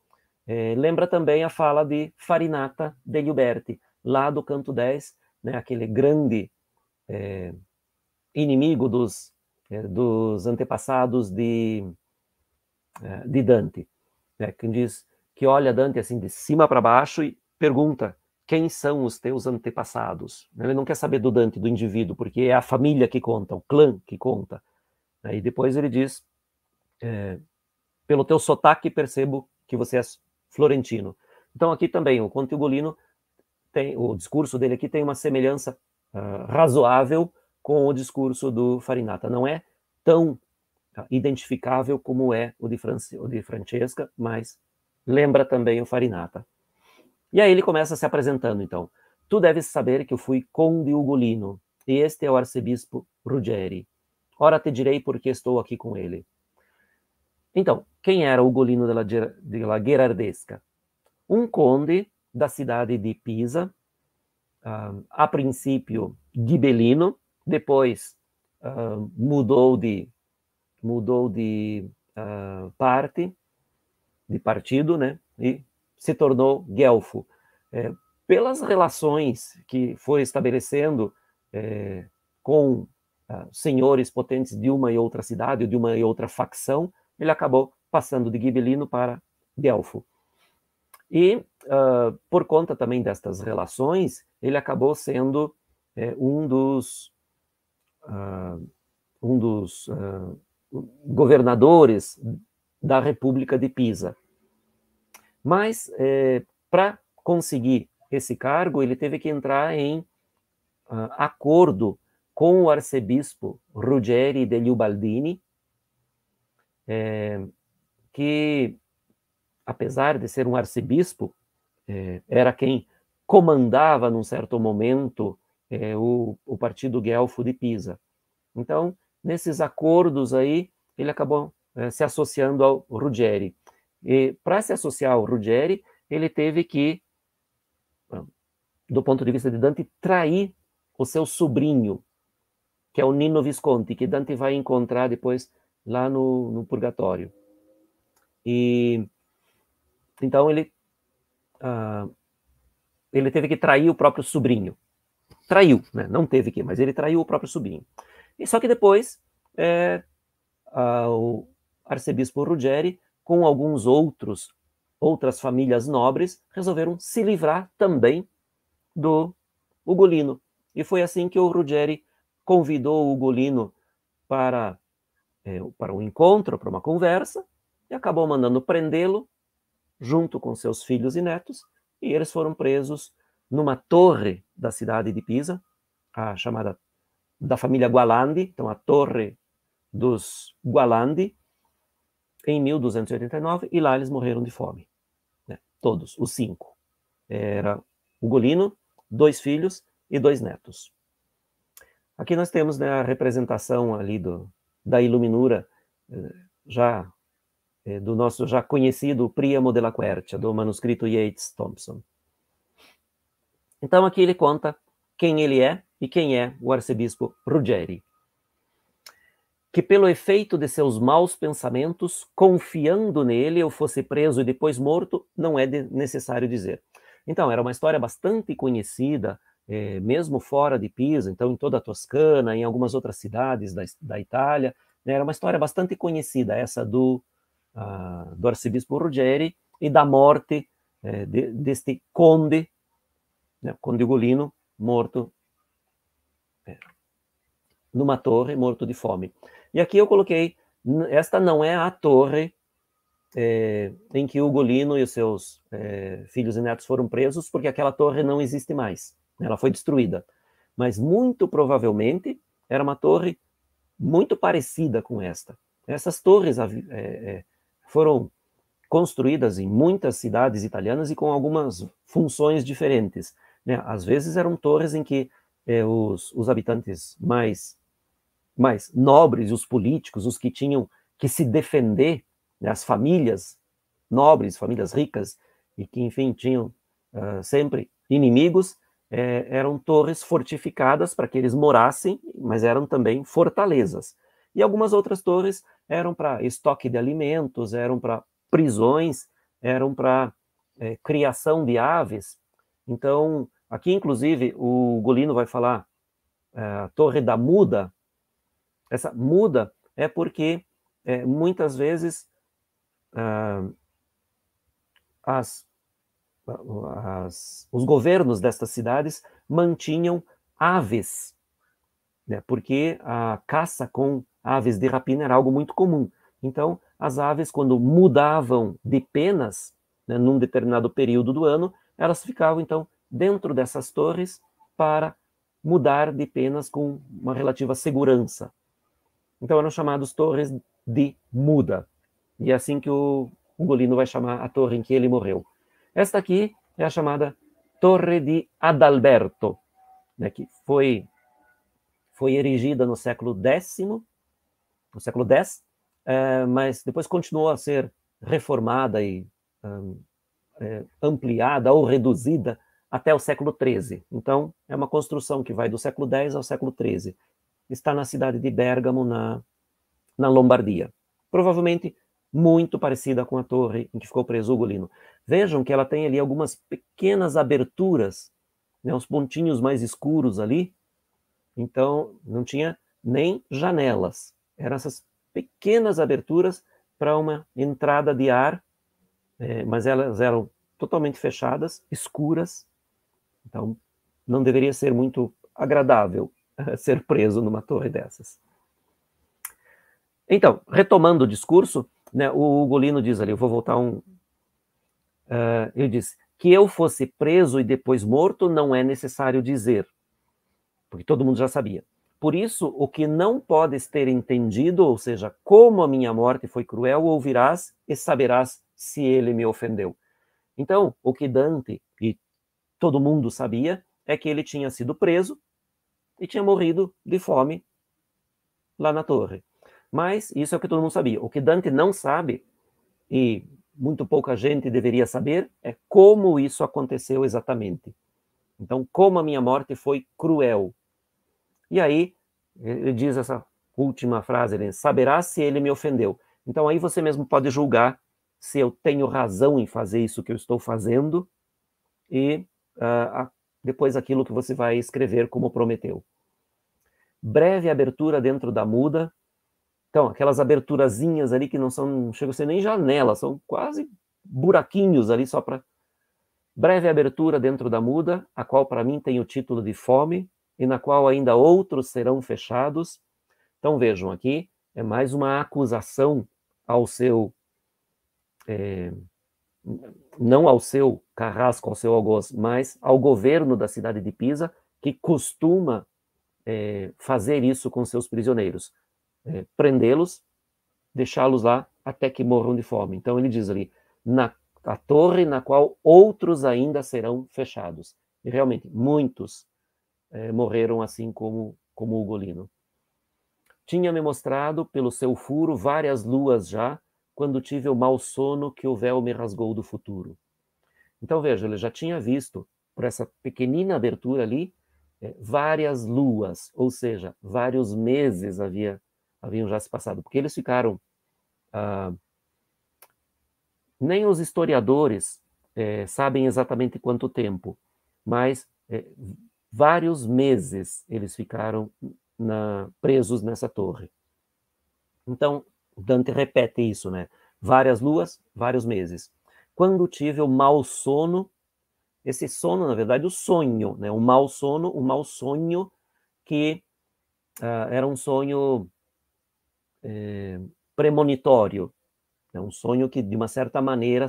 lembra também a fala de Farinata degli Uberti, lá do canto 10, né, aquele grande inimigo dos antepassados de Dante, né, que diz que olha Dante assim de cima para baixo e pergunta quem são os teus antepassados. Ele não quer saber do Dante, do indivíduo, porque é a família que conta, o clã que conta. E depois ele diz, pelo teu sotaque percebo que você é florentino. Então aqui também o Conte Ugolino o discurso dele aqui tem uma semelhança razoável com o discurso do Farinata. Não é tão identificável como é o de Francesca, mas lembra também o Farinata. E aí ele começa se apresentando, então. Tu deves saber que eu fui conde Ugolino, e este é o arcebispo Ruggeri. Ora te direi porque estou aqui com ele. Então, quem era Ugolino della Gherardesca? Um conde da cidade de Pisa, a princípio ghibellino, depois mudou de partido, né, e se tornou guelfo. Pelas relações que foi estabelecendo com senhores potentes de uma e outra cidade, ou de uma e outra facção, ele acabou passando de ghibellino para guelfo. E, por conta também destas relações, ele acabou sendo um dos governadores da República de Pisa. Mas, para conseguir esse cargo, ele teve que entrar em acordo com o arcebispo Ruggeri degli Ubaldini, que, apesar de ser um arcebispo, era quem comandava, num certo momento, o partido guelfo de Pisa. Então, nesses acordos aí, ele acabou se associando ao Ruggeri. E, para se associar ao Ruggeri, ele teve que, do ponto de vista de Dante, trair o seu sobrinho, que é o Nino Visconti, que Dante vai encontrar depois lá no Purgatório. E então ele teve que trair o próprio sobrinho. Traiu, né? Não teve que, mas ele traiu o próprio sobrinho. E só que depois o arcebispo Ruggeri, com alguns outras famílias nobres, resolveram se livrar também do Ugolino. E foi assim que o Ruggeri convidou o Ugolino para um encontro, para uma conversa, e acabou mandando prendê-lo junto com seus filhos e netos, e eles foram presos numa torre da cidade de Pisa, a chamada da família Gualandi, então a Torre dos Gualandi, em 1289, e lá eles morreram de fome. Né? Todos, os 5. Era Ugolino, 2 filhos e 2 netos. Aqui nós temos, né, a representação ali da Iluminura, já do nosso já conhecido Priamo della Quercia, do manuscrito Yates Thompson. Então aqui ele conta quem ele é e quem é o arcebispo Ruggeri. Que pelo efeito de seus maus pensamentos, confiando nele, eu fosse preso e depois morto, não é necessário dizer. Então, era uma história bastante conhecida, mesmo fora de Pisa, então em toda a Toscana, em algumas outras cidades da Itália, Era uma história bastante conhecida, essa do arcebispo Ruggeri e da morte deste conde, né, Conde Ugolino, morto numa torre, morto de fome. E aqui eu coloquei, esta não é a torre em que Ugolino e os seus filhos e netos foram presos, porque aquela torre não existe mais, ela foi destruída. Mas muito provavelmente era uma torre muito parecida com esta. Essas torres foram construídas em muitas cidades italianas e com algumas funções diferentes, né? Às vezes eram torres em que os habitantes mais nobres, os políticos, os que tinham que se defender, né, as famílias nobres, famílias ricas, e que, enfim, tinham sempre inimigos, eram torres fortificadas para que eles morassem, mas eram também fortalezas. E algumas outras torres eram para estoque de alimentos, eram para prisões, eram para criação de aves. Então, aqui, inclusive, o Ugolino vai falar a Torre da Muda. Essa muda é porque muitas vezes os governos destas cidades mantinham aves, né, porque a caça com aves de rapina era algo muito comum. Então, as aves, quando mudavam de penas, né, num determinado período do ano, elas ficavam, então, dentro dessas torres para mudar de penas com uma relativa segurança. Então eram chamados torres de muda. E é assim que o Ugolino vai chamar a torre em que ele morreu. Esta aqui é a chamada Torre de Adalberto, né, que foi erigida no século X, mas depois continuou a ser reformada e ampliada ou reduzida até o século XIII. Então, é uma construção que vai do século X ao século XIII. Está na cidade de Bérgamo, na Lombardia. Provavelmente muito parecida com a torre em que ficou preso Ugolino. Vejam que ela tem ali algumas pequenas aberturas, né, uns pontinhos mais escuros ali. Então, não tinha nem janelas. Eram essas pequenas aberturas para uma entrada de ar, mas elas eram totalmente fechadas, escuras. Então, não deveria ser muito agradável ser preso numa torre dessas. Então, retomando o discurso, né, o Ugolino diz ali, eu vou voltar ele diz, que eu fosse preso e depois morto não é necessário dizer, porque todo mundo já sabia. Por isso, o que não podes ter entendido, ou seja, como a minha morte foi cruel, ouvirás e saberás se ele me ofendeu. Então, o que Dante e todo mundo sabia é que ele tinha sido preso e tinha morrido de fome lá na torre. Mas isso é o que todo mundo sabia. O que Dante não sabe, e muito pouca gente deveria saber, é como isso aconteceu exatamente. Então, como a minha morte foi cruel. E aí, ele diz essa última frase, ele saberá se ele me ofendeu. Então, aí você mesmo pode julgar se eu tenho razão em fazer isso que eu estou fazendo e depois aquilo que você vai escrever como prometeu. Breve abertura dentro da muda. Então, aquelas aberturazinhas ali que não chegam a ser nem janela, são quase buraquinhos ali só para... Breve abertura dentro da muda, a qual para mim tem o título de fome, e na qual ainda outros serão fechados. Então vejam aqui, é mais uma acusação ao seu... não ao seu carrasco, ao seu algoz, mas ao governo da cidade de Pisa, que costuma fazer isso com seus prisioneiros. Prendê-los, deixá-los lá até que morram de fome. Então ele diz ali, a torre na qual outros ainda serão fechados. E realmente, muitos morreram assim como Ugolino. Tinha-me mostrado pelo seu furo várias luas já, quando tive o mau sono que o véu me rasgou do futuro. Então veja, ele já tinha visto, por essa pequenina abertura ali, várias luas, ou seja, vários meses haviam já se passado, porque eles ficaram... nem os historiadores sabem exatamente quanto tempo, mas vários meses eles ficaram presos nessa torre. Então, Dante repete isso, né? Várias luas, vários meses. Quando tive o mau sono, esse sono, na verdade, o sonho, né? O mau sono, o mau sonho que era um sonho premonitório, né? Um sonho que, de uma certa maneira,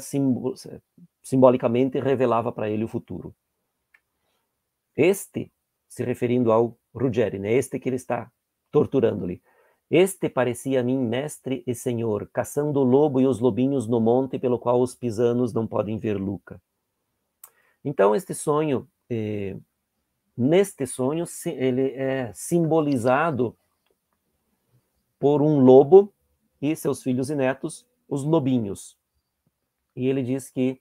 simbolicamente revelava para ele o futuro. Este, se referindo ao Ruggeri, né? Este que ele está torturando-lhe. Este parecia a mim mestre e senhor, caçando o lobo e os lobinhos no monte pelo qual os pisanos não podem ver Luca. Então, este sonho, neste sonho, ele é simbolizado por um lobo e seus filhos e netos, os lobinhos. E ele diz que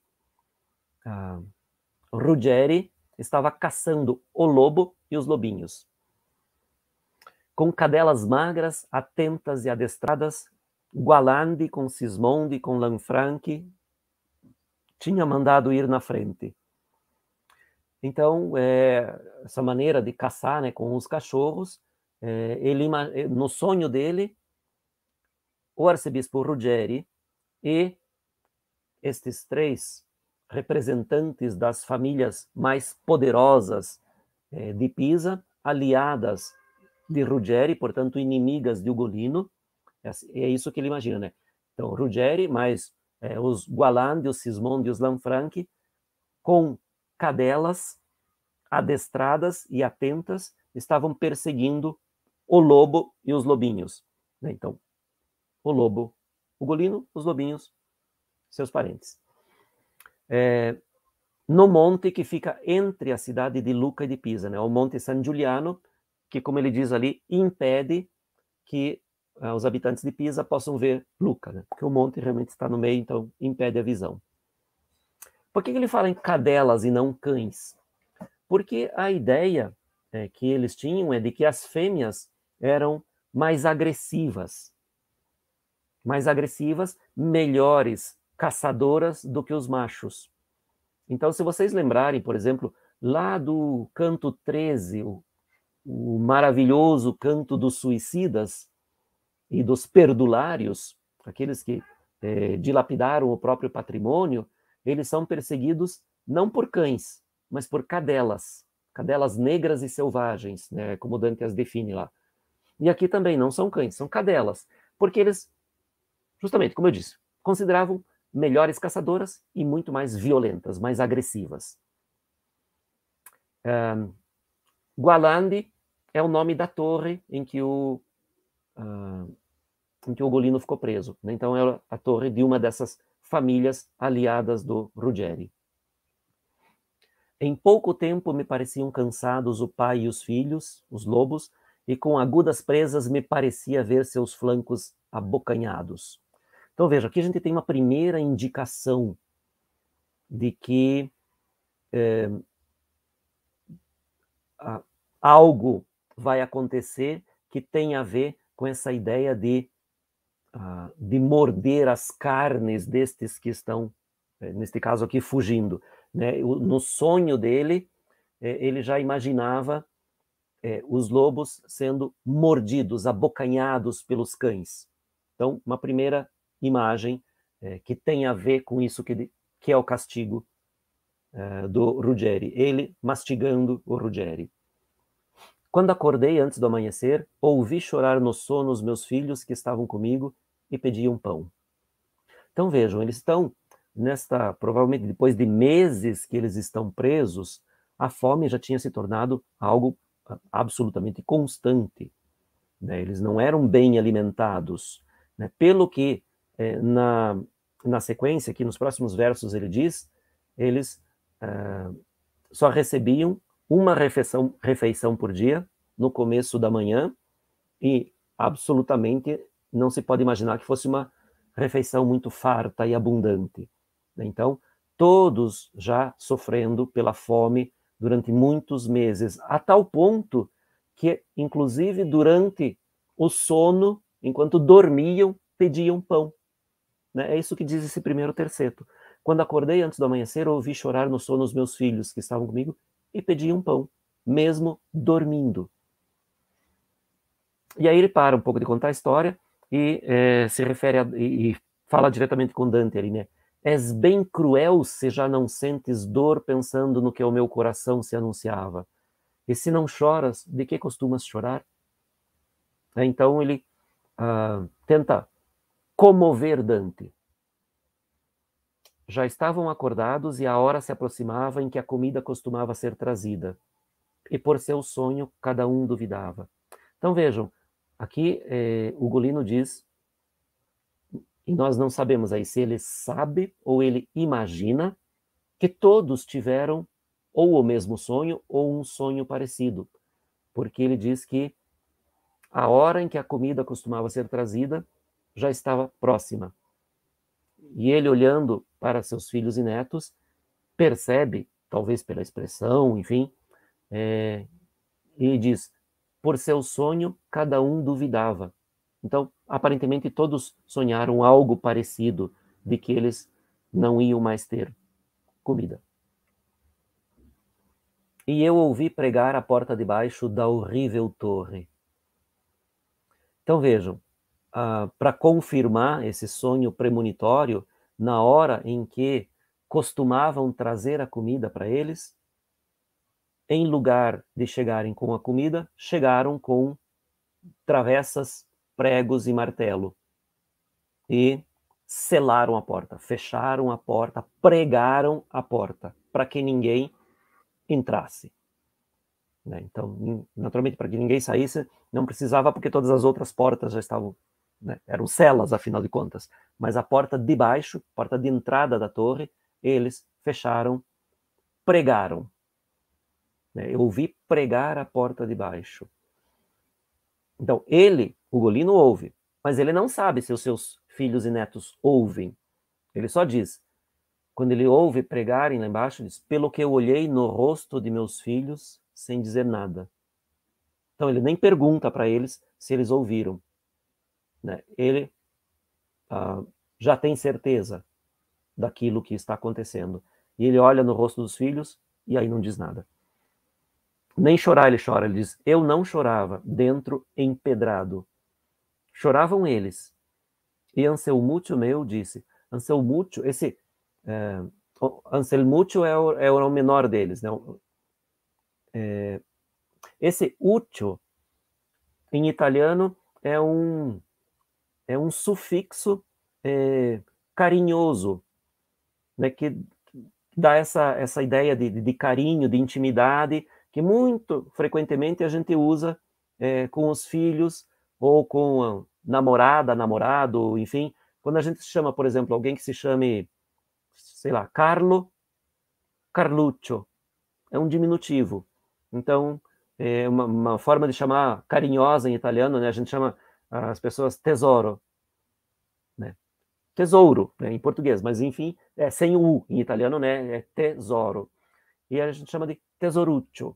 Ruggeri estava caçando o lobo e os lobinhos. Com cadelas magras, atentas e adestradas, Gualandi com Sismondi, com Lanfranchi, tinha mandado ir na frente. Então, essa maneira de caçar, né, com os cachorros, ele, no sonho dele, o arcebispo Ruggeri e estes 3 representantes das famílias mais poderosas de Pisa, aliadas de Ruggeri, portanto, inimigas de Ugolino, é isso que ele imagina, né? Então, Ruggeri, mais os Gualandi, os Sismondi e os Lanfranchi, com cadelas adestradas e atentas, estavam perseguindo o lobo e os lobinhos. Né? Então, o lobo, Ugolino, os lobinhos, seus parentes. No monte que fica entre a cidade de Lucca e de Pisa, né? O Monte San Giuliano, que, como ele diz ali, impede que os habitantes de Pisa possam ver Lucca, né? Porque o monte realmente está no meio, então impede a visão. Por que ele fala em cadelas e não cães? Porque a ideia que eles tinham é de que as fêmeas eram mais agressivas, melhores caçadoras do que os machos. Então, se vocês lembrarem, por exemplo, lá do canto 13, o maravilhoso canto dos suicidas e dos perdulários, aqueles que dilapidaram o próprio patrimônio, eles são perseguidos não por cães, mas por cadelas negras e selvagens, né, como Dante as define lá. E aqui também não são cães, são cadelas, porque eles, justamente, como eu disse, consideravam melhores caçadoras e muito mais violentas, mais agressivas. Gualandi é o nome da torre em que o Ugolino ficou preso. Né? Então, é a torre de uma dessas famílias aliadas do Ruggeri. Em pouco tempo me pareciam cansados o pai e os filhos, os lobos, e com agudas presas me parecia ver seus flancos abocanhados. Então, veja, aqui a gente tem uma primeira indicação de que algo vai acontecer que tem a ver com essa ideia de morder as carnes destes que estão, neste caso aqui, fugindo. Né? No sonho dele, ele já imaginava os lobos sendo mordidos, abocanhados pelos cães. Então, uma primeira imagem que tem a ver com isso que é o castigo do Ruggeri, ele mastigando o Ruggeri. Quando acordei antes do amanhecer, ouvi chorar no sono os meus filhos que estavam comigo e pediam pão. Então vejam, eles estão provavelmente depois de meses que eles estão presos, a fome já tinha se tornado algo absolutamente constante. Né? Eles não eram bem alimentados. Né? Pelo que na sequência, aqui nos próximos versos ele diz, eles só recebiam uma refeição por dia, no começo da manhã, e absolutamente não se pode imaginar que fosse uma refeição muito farta e abundante. Então, todos já sofrendo pela fome durante muitos meses, a tal ponto que, inclusive, durante o sono, enquanto dormiam, pediam pão. É isso que diz esse primeiro terceto. Quando acordei antes do amanhecer, ouvi chorar no sono os meus filhos que estavam comigo e pediam pão, mesmo dormindo. E aí ele para um pouco de contar a história e se refere e fala diretamente com Dante ali, né? És bem cruel se já não sentes dor pensando no que ao meu coração se anunciava. E se não choras, de que costumas chorar? Então ele tenta comover Dante. Já estavam acordados e a hora se aproximava em que a comida costumava ser trazida. E por seu sonho, cada um duvidava. Então vejam, aqui Ugolino diz, e nós não sabemos aí se ele sabe ou ele imagina, que todos tiveram ou o mesmo sonho ou um sonho parecido. Porque ele diz que a hora em que a comida costumava ser trazida já estava próxima. E ele, olhando para seus filhos e netos, percebe, talvez pela expressão, enfim, e diz, por seu sonho, cada um duvidava. Então, aparentemente, todos sonharam algo parecido, de que eles não iam mais ter comida. E eu ouvi pregar à porta de baixo da horrível torre. Então, vejam, para confirmar esse sonho premonitório, na hora em que costumavam trazer a comida para eles, em lugar de chegarem com a comida, chegaram com travessas, pregos e martelo. E selaram a porta, fecharam a porta, pregaram a porta, para que ninguém entrasse. Então, naturalmente, para que ninguém saísse, não precisava, porque todas as outras portas já estavam, eram celas, afinal de contas. Mas a porta de baixo, porta de entrada da torre, eles fecharam, pregaram. Eu ouvi pregar a porta de baixo. Então, ele, Ugolino, ouve, mas ele não sabe se os seus filhos e netos ouvem. Ele só diz, quando ele ouve pregarem lá embaixo, diz, pelo que eu olhei no rosto de meus filhos, sem dizer nada. Então, ele nem pergunta para eles se eles ouviram. Ele já tem certeza daquilo que está acontecendo. E ele olha no rosto dos filhos e aí não diz nada. Nem chorar ele chora, ele diz, eu não chorava, dentro empedrado. Choravam eles. E Anselmúcio meu disse, Anselmúcio, Anselmúcio é o menor deles, né? Esse úcio, em italiano, é um sufixo carinhoso, né? Que dá essa ideia de carinho, de intimidade, que muito frequentemente a gente usa com os filhos ou com a namorada, namorado, enfim. Quando a gente chama, por exemplo, alguém que se chame, sei lá, Carlo, Carluccio, é um diminutivo. Então, é uma forma de chamar carinhosa em italiano, né? A gente chama as pessoas tesoro, né? Tesouro, né, em português, mas enfim, sem o U em italiano, né? É tesoro. E a gente chama de tesoruccio.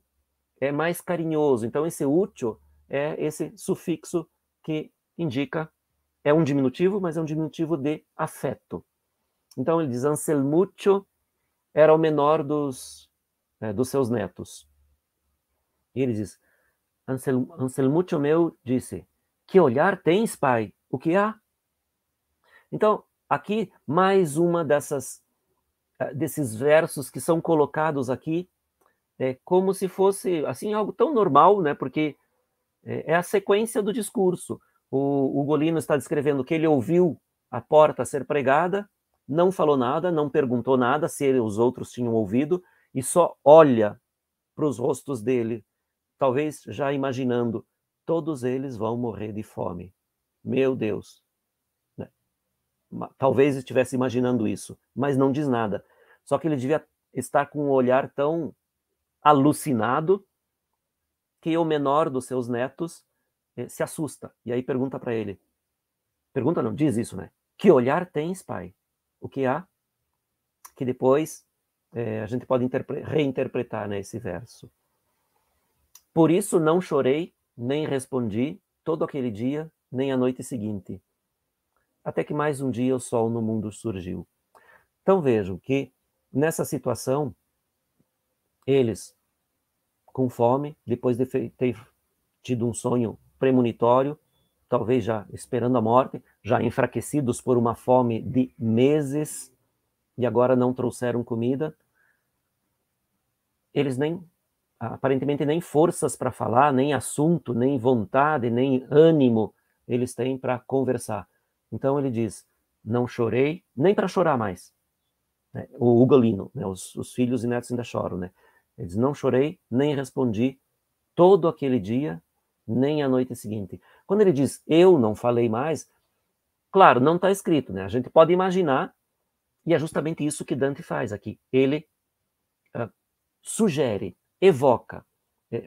É mais carinhoso. Então, esse uccio é esse sufixo que indica, é um diminutivo, mas é um diminutivo de afeto. Então, ele diz, Anselmuccio era o menor dos seus netos. E ele diz, Anselmuccio meu disse, que olhar tens, pai? O que há? Então, aqui, mais uma desses versos que são colocados aqui, como se fosse assim algo tão normal, né? Porque é a sequência do discurso. O Ugolino está descrevendo que ele ouviu a porta ser pregada, não falou nada, não perguntou nada se os outros tinham ouvido, e só olha para os rostos dele, talvez já imaginando, todos eles vão morrer de fome. Meu Deus. Né? Talvez estivesse imaginando isso, mas não diz nada. Só que ele devia estar com um olhar tão alucinado que o menor dos seus netos se assusta. E aí pergunta para ele. Pergunta não, diz isso, né? Que olhar tens, pai? O que há? Que depois a gente pode reinterpretar, né, esse verso. Por isso não chorei, nem respondi, todo aquele dia, nem a noite seguinte. Até que mais um dia o sol no mundo surgiu. Então vejam que nessa situação, eles, com fome, depois de ter tido um sonho premonitório, talvez já esperando a morte, já enfraquecidos por uma fome de meses, e agora não trouxeram comida. Eles aparentemente nem forças para falar, nem assunto, nem vontade, nem ânimo eles têm para conversar. Então ele diz, não chorei, nem para chorar mais. Né? O Ugolino, né? Os filhos e netos ainda choram, né? Ele diz, não chorei, nem respondi todo aquele dia, nem a noite seguinte. Quando ele diz, eu não falei mais, claro, não está escrito, né? A gente pode imaginar, e é justamente isso que Dante faz aqui. Ele sugere, evoca,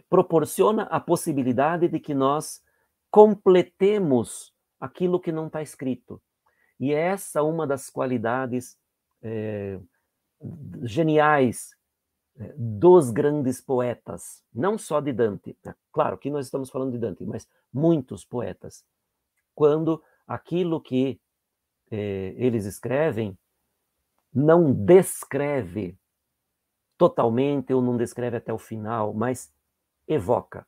proporciona a possibilidade de que nós completemos aquilo que não está escrito. E essa é uma das qualidades geniais dos grandes poetas, não só de Dante. Claro que nós estamos falando de Dante, mas muitos poetas. Quando aquilo que eles escrevem não descreve totalmente ou não descreve até o final, mas evoca,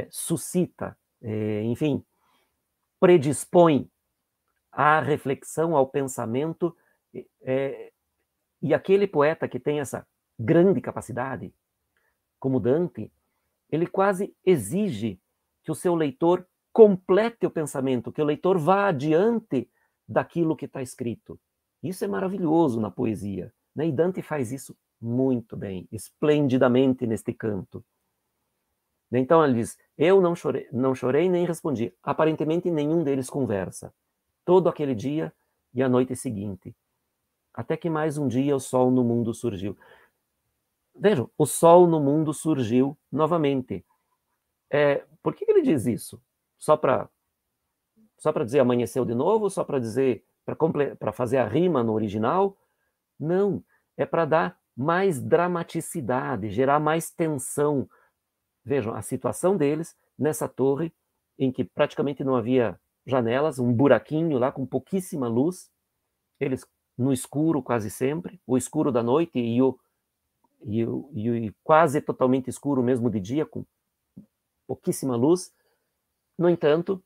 suscita, enfim, predispõe à reflexão, ao pensamento, e aquele poeta que tem essa grande capacidade, como Dante, ele quase exige que o seu leitor complete o pensamento, que o leitor vá adiante daquilo que está escrito. Isso é maravilhoso na poesia, né? E Dante faz isso muito bem, esplendidamente neste canto. Então ele diz, eu não chorei nem respondi. Aparentemente nenhum deles conversa. Todo aquele dia e a noite seguinte. Até que mais um dia o sol no mundo surgiu. Vejam, o sol no mundo surgiu novamente. Por que ele diz isso? Só para dizer amanheceu de novo? Só para dizer, para fazer a rima no original? Não, é para dar mais dramaticidade, gerar mais tensão. Vejam, a situação deles nessa torre, em que praticamente não havia janelas, um buraquinho lá com pouquíssima luz, eles no escuro quase sempre, o escuro da noite e o quase totalmente escuro mesmo de dia, com pouquíssima luz. No entanto,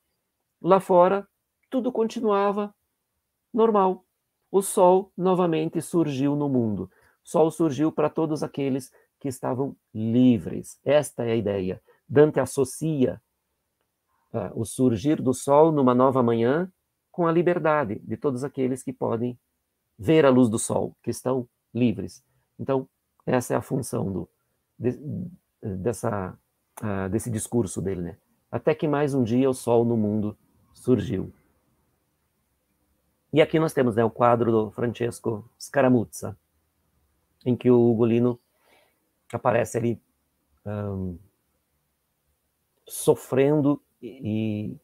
lá fora, tudo continuava normal. O sol novamente surgiu no mundo. O sol surgiu para todos aqueles que estavam livres. Esta é a ideia. Dante associa o surgir do sol numa nova manhã com a liberdade de todos aqueles que podem ver a luz do sol, que estão livres. Então, essa é a função desse discurso dele, né? Até que mais um dia o sol no mundo surgiu. E aqui nós temos, né, o quadro do Francesco Scaramuzza, em que o Ugolino aparece ali sofrendo e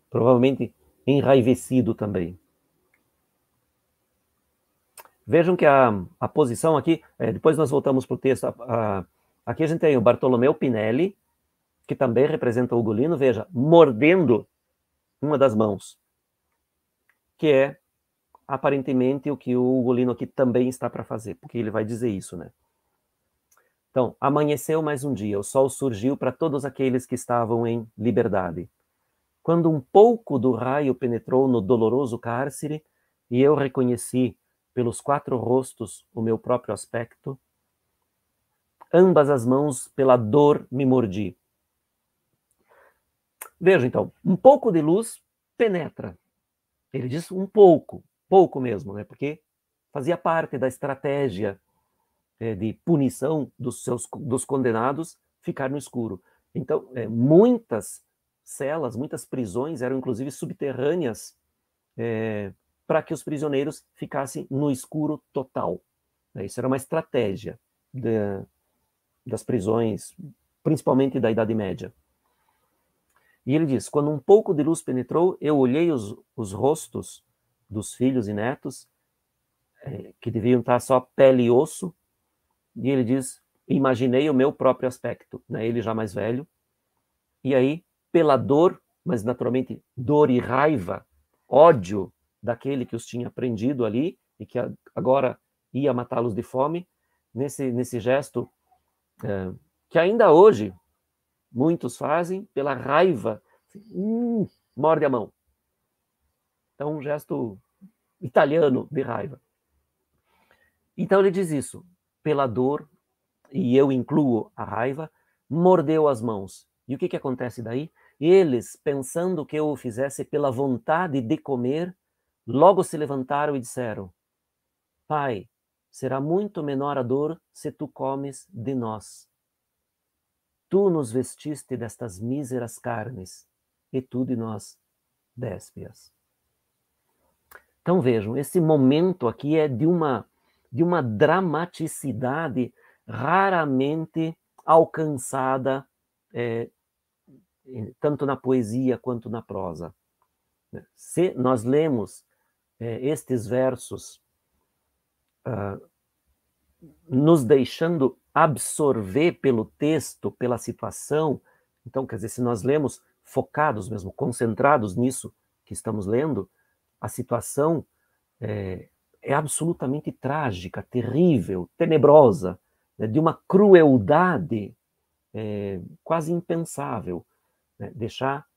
provavelmente enraivecido também. Vejam que a posição aqui, depois nós voltamos para o texto, aqui a gente tem o Bartolomeu Pinelli, que também representa o Ugolino, veja, mordendo uma das mãos, que é aparentemente o que o Ugolino aqui também está para fazer, porque ele vai dizer isso, né? Então, amanheceu mais um dia, o sol surgiu para todos aqueles que estavam em liberdade. Quando um pouco do raio penetrou no doloroso cárcere, e eu reconheci pelos 4 rostos o meu próprio aspecto, ambas as mãos pela dor me mordi. Veja, então, um pouco de luz penetra. Ele diz um pouco mesmo, né? Porque fazia parte da estratégia de punição dos condenados ficar no escuro. Então, muitas celas, muitas prisões eram inclusive subterrâneas para que os prisioneiros ficassem no escuro total. Isso era uma estratégia das prisões, principalmente da Idade Média. E ele diz, quando um pouco de luz penetrou, eu olhei os rostos dos filhos e netos, que deviam estar só pele e osso, e ele diz, imaginei o meu próprio aspecto, né? Ele já mais velho, e aí, pela dor, mas naturalmente dor e raiva, ódio daquele que os tinha prendido ali, e que agora ia matá-los de fome, nesse gesto que ainda hoje muitos fazem, pela raiva, morde a mão. Então, um gesto italiano de raiva. Então ele diz isso, pela dor, e eu incluo a raiva, mordeu as mãos. E o que acontece daí? Eles, pensando que eu o fizesse pela vontade de comer, logo se levantaram e disseram: Pai, será muito menor a dor se tu comes de nós. Tu nos vestiste destas míseras carnes, e tu de nós déspias. Então vejam, esse momento aqui é de uma dramaticidade raramente alcançada, tanto na poesia quanto na prosa. Se nós lemos estes versos nos deixando absorver pelo texto, pela situação, então, quer dizer, se nós lemos focados mesmo, concentrados nisso que estamos lendo, a situação é absolutamente trágica, terrível, tenebrosa, né, de uma crueldade quase impensável, né, deixar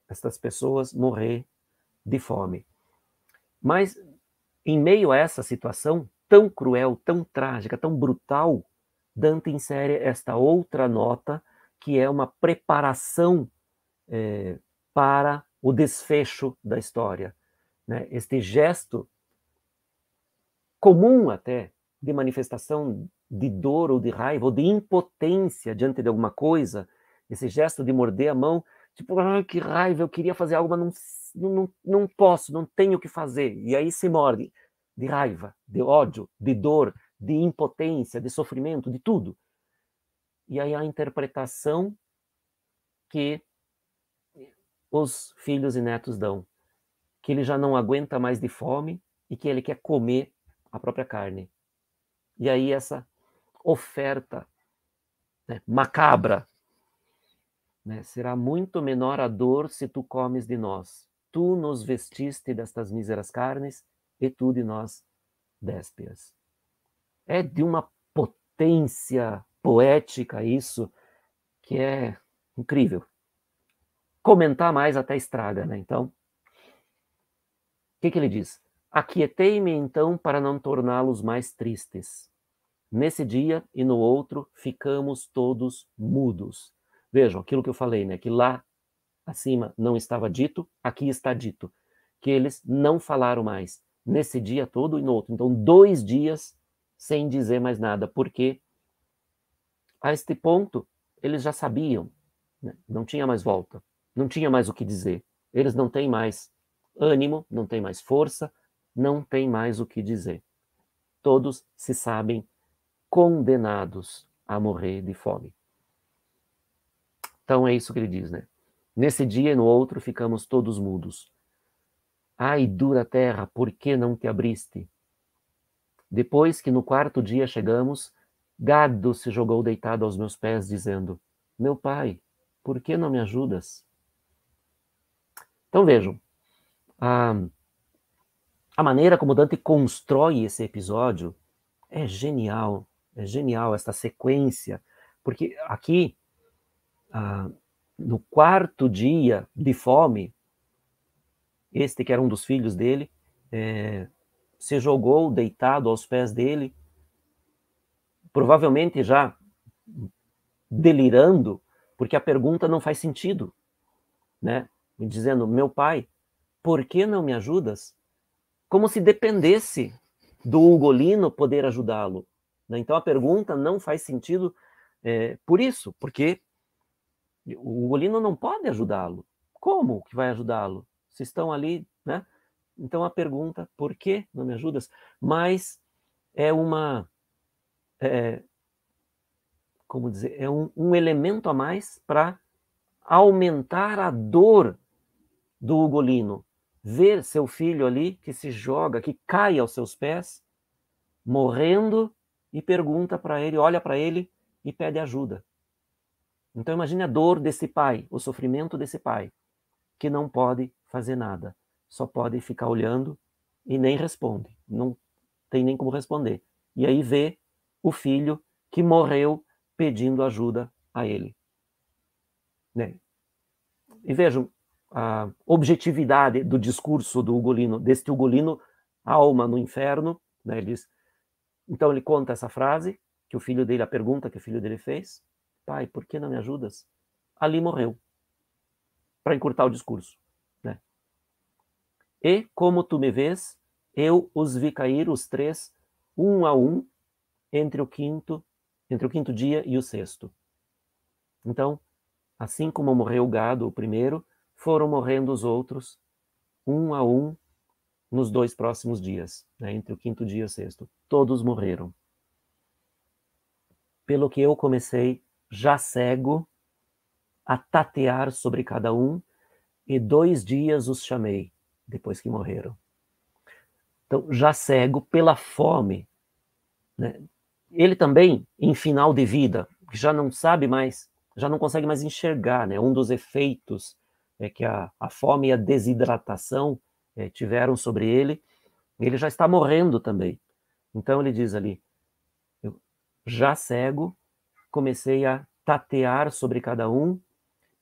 essas pessoas morrer de fome. Mas, em meio a essa situação tão cruel, tão trágica, tão brutal, Dante insere esta outra nota, que é uma preparação para o desfecho da história. Né? Este gesto comum até, de manifestação de dor ou de raiva, ou de impotência diante de alguma coisa, esse gesto de morder a mão, tipo, que raiva, eu queria fazer algo, mas não posso, não tenho o que fazer. E aí se morde de raiva, de ódio, de dor, de impotência, de sofrimento, de tudo. E aí a interpretação que os filhos e netos dão, que ele já não aguenta mais de fome e que ele quer comer a própria carne. E aí essa oferta, né, macabra, né, será muito menor a dor se tu comes de nós. Tu nos vestiste destas míseras carnes e tu de nós déspias. É de uma potência poética isso, que é incrível. Comentar mais até estraga, né? Então, o que ele diz? Aquietei-me então para não torná-los mais tristes. Nesse dia e no outro ficamos todos mudos. Vejam, aquilo que eu falei, né? Que lá acima não estava dito, aqui está dito. Que eles não falaram mais. Nesse dia todo e no outro. Então, 2 dias sem dizer mais nada. Porque a este ponto, eles já sabiam. Né? Não tinha mais volta. Não tinha mais o que dizer. Eles não têm mais ânimo, não têm mais força, não têm mais o que dizer. Todos se sabem condenados a morrer de fome. Então é isso que ele diz, né? Nesse dia e no outro ficamos todos mudos. Ai, dura terra, por que não te abriste? Depois que no 4º dia chegamos, Gado se jogou deitado aos meus pés, dizendo: Meu pai, por que não me ajudas? Então vejam, a maneira como Dante constrói esse episódio é genial essa sequência, porque aqui, no 4º dia de fome, este que era um dos filhos dele, se jogou deitado aos pés dele, provavelmente já delirando, porque a pergunta não faz sentido, né? Dizendo, meu pai, por que não me ajudas? Como se dependesse do Ugolino poder ajudá-lo. Então a pergunta não faz sentido por isso, porque o Ugolino não pode ajudá-lo. Como que vai ajudá-lo? Se estão ali, né? Então a pergunta, por que não me ajudas? Mas é como dizer, é um elemento a mais para aumentar a dor do Ugolino. Ver seu filho ali que se joga, que cai aos seus pés, morrendo, e pergunta para ele, olha para ele e pede ajuda. Então imagine a dor desse pai, o sofrimento desse pai, que não pode fazer nada, só pode ficar olhando e nem responde, não tem nem como responder. E aí vê o filho que morreu pedindo ajuda a ele. Né? E vejam, a objetividade do discurso do Ugolino, deste Ugolino, alma no inferno, né? Então ele conta essa frase, que o filho dele, a pergunta que o filho dele fez: pai, por que não me ajudas? Ali morreu, para encurtar o discurso, né? E como tu me vês, eu os vi cair os três, um a um, entre o quinto dia e o sexto. Então, assim como morreu o gado, o primeiro, foram morrendo os outros, um a um, nos 2 próximos dias, né, entre o quinto dia e o sexto. Todos morreram. Pelo que eu comecei, já cego, a tatear sobre cada um, e 2 dias os chamei, depois que morreram. Então, já cego pela fome, né? Ele também, em final de vida, já não sabe mais, já não consegue mais enxergar, né? Um dos efeitos que a fome e a desidratação tiveram sobre ele já está morrendo também. Então ele diz ali, eu, já cego, comecei a tatear sobre cada um,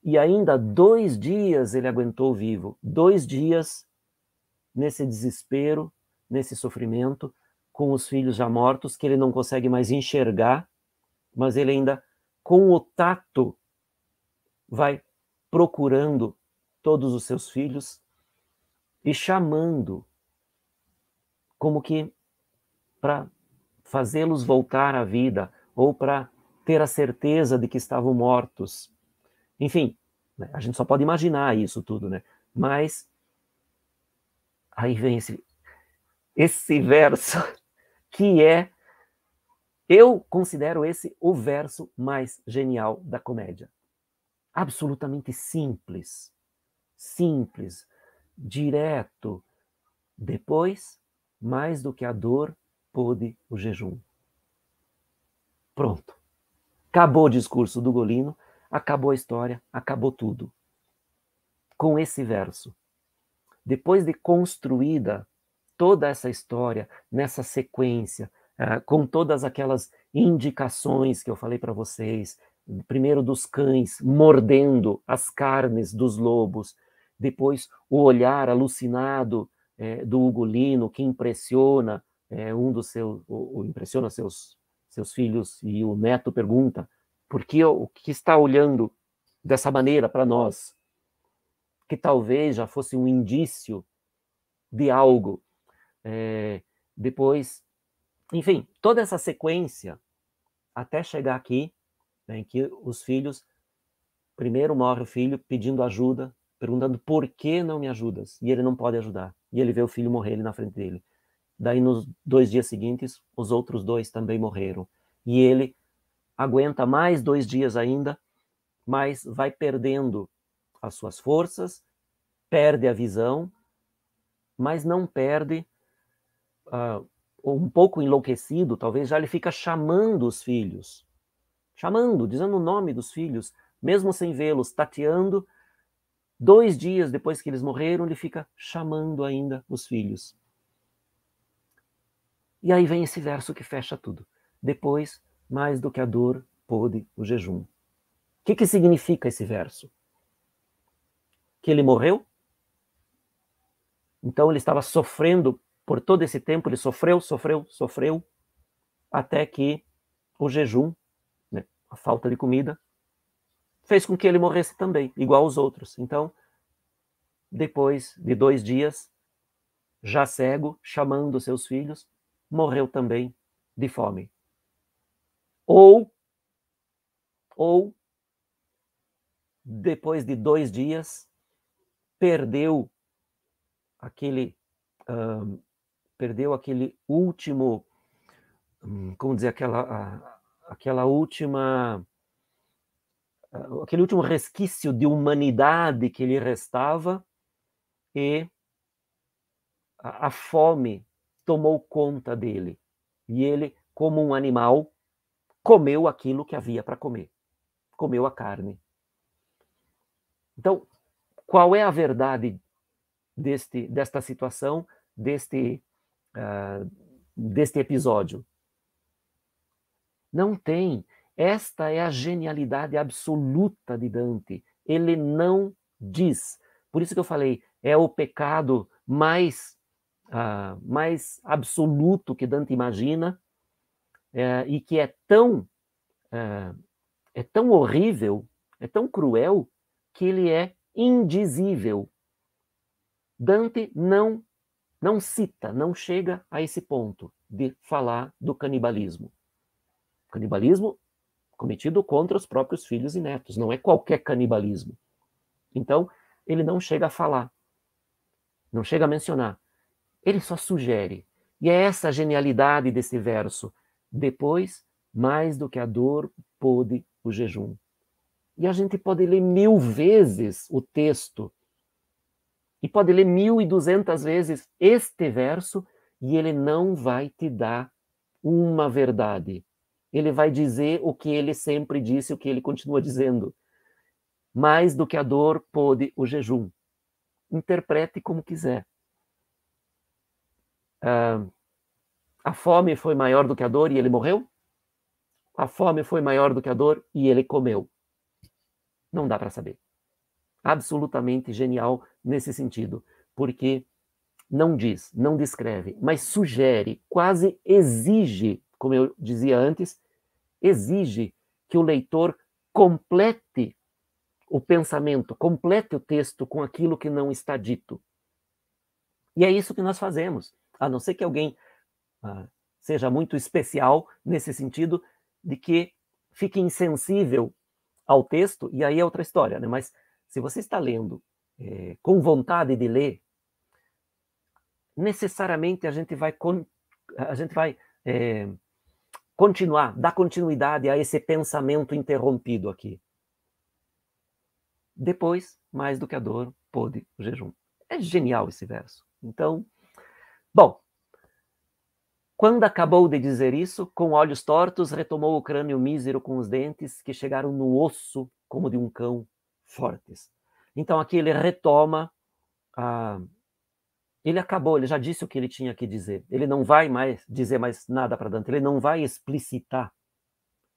e ainda 2 dias ele aguentou vivo, 2 dias nesse desespero, nesse sofrimento, com os filhos já mortos, que ele não consegue mais enxergar, mas ele ainda, com o tato, vai procurando todos os seus filhos e chamando, como que para fazê-los voltar à vida, ou para ter a certeza de que estavam mortos. Enfim, né, a gente só pode imaginar isso tudo, né? Mas aí vem esse verso que eu considero esse o verso mais genial da comédia. Absolutamente simples, direto. Depois, mais do que a dor, pôde o jejum. Pronto. Acabou o discurso do Ugolino, acabou a história, acabou tudo. Com esse verso. Depois de construída toda essa história, nessa sequência, com todas aquelas indicações que eu falei para vocês, primeiro dos cães mordendo as carnes dos lobos, depois o olhar alucinado do Ugolino, que impressiona impressiona seus filhos, e o neto pergunta, o que está olhando dessa maneira para nós? Que talvez já fosse um indício de algo. Depois, enfim, toda essa sequência, até chegar aqui, né, em que os filhos, primeiro morre o filho pedindo ajuda, perguntando por que não me ajudas? E ele não pode ajudar. E ele vê o filho morrer ali na frente dele. Daí, nos 2 dias seguintes, os outros 2 também morreram. E ele aguenta mais 2 dias ainda, mas vai perdendo as suas forças, perde a visão, mas não perde, um pouco enlouquecido, talvez, já ele fica chamando os filhos, dizendo o nome dos filhos, mesmo sem vê-los, tateando. 2 dias depois que eles morreram, ele fica chamando ainda os filhos. E aí vem esse verso que fecha tudo. Depois, mais do que a dor, pôde o jejum. O que significa esse verso? Que ele morreu? Então ele estava sofrendo por todo esse tempo, ele sofreu, até que o jejum, né, a falta de comida, fez com que ele morresse também, igual aos outros. Então, depois de 2 dias, já cego, chamando seus filhos, morreu também de fome. Ou depois de 2 dias, perdeu aquele último, como dizer, aquele último resquício de humanidade que lhe restava, e a fome tomou conta dele. E ele, como um animal, comeu aquilo que havia para comer. Comeu a carne. Então, qual é a verdade desta situação, deste episódio? Não tem. Esta é a genialidade absoluta de Dante. Ele não diz, Por isso que eu falei, é o pecado mais absoluto que Dante imagina, e que é tão horrível, é tão cruel, que ele é indizível. Dante não cita, não chega a esse ponto de falar do canibalismo. Canibalismo cometido contra os próprios filhos e netos, não é qualquer canibalismo. Então, ele não chega a falar, não chega a mencionar. Ele só sugere. E é essa a genialidade desse verso. Depois, mais do que a dor, pôde o jejum. E a gente pode ler 1000 vezes o texto, e pode ler 1200 vezes este verso, e ele não vai te dar uma verdade. Ele vai dizer o que ele sempre disse, o que ele continua dizendo. Mais do que a dor, pôde o jejum. Interprete como quiser. A fome foi maior do que a dor e ele morreu? A fome foi maior do que a dor e ele comeu? Não dá para saber. Absolutamente genial nesse sentido, porque não diz, não descreve, mas sugere, quase exige, como eu dizia antes, exige que o leitor complete o pensamento, complete o texto com aquilo que não está dito. E é isso que nós fazemos, a não ser que alguém seja muito especial nesse sentido de que fique insensível ao texto, e aí é outra história, né? Mas se você está lendo com vontade de ler, necessariamente a gente vai continuar, dar continuidade a esse pensamento interrompido aqui. Depois, mais do que a dor, pôde o jejum. É genial esse verso. Então, bom, quando acabou de dizer isso, com olhos tortos, retomou o crânio mísero com os dentes que chegaram no osso, como de um cão, fortes. Então aqui ele retoma, ele acabou, ele já disse o que ele tinha que dizer. Ele não vai mais dizer mais nada para Dante, ele não vai explicitar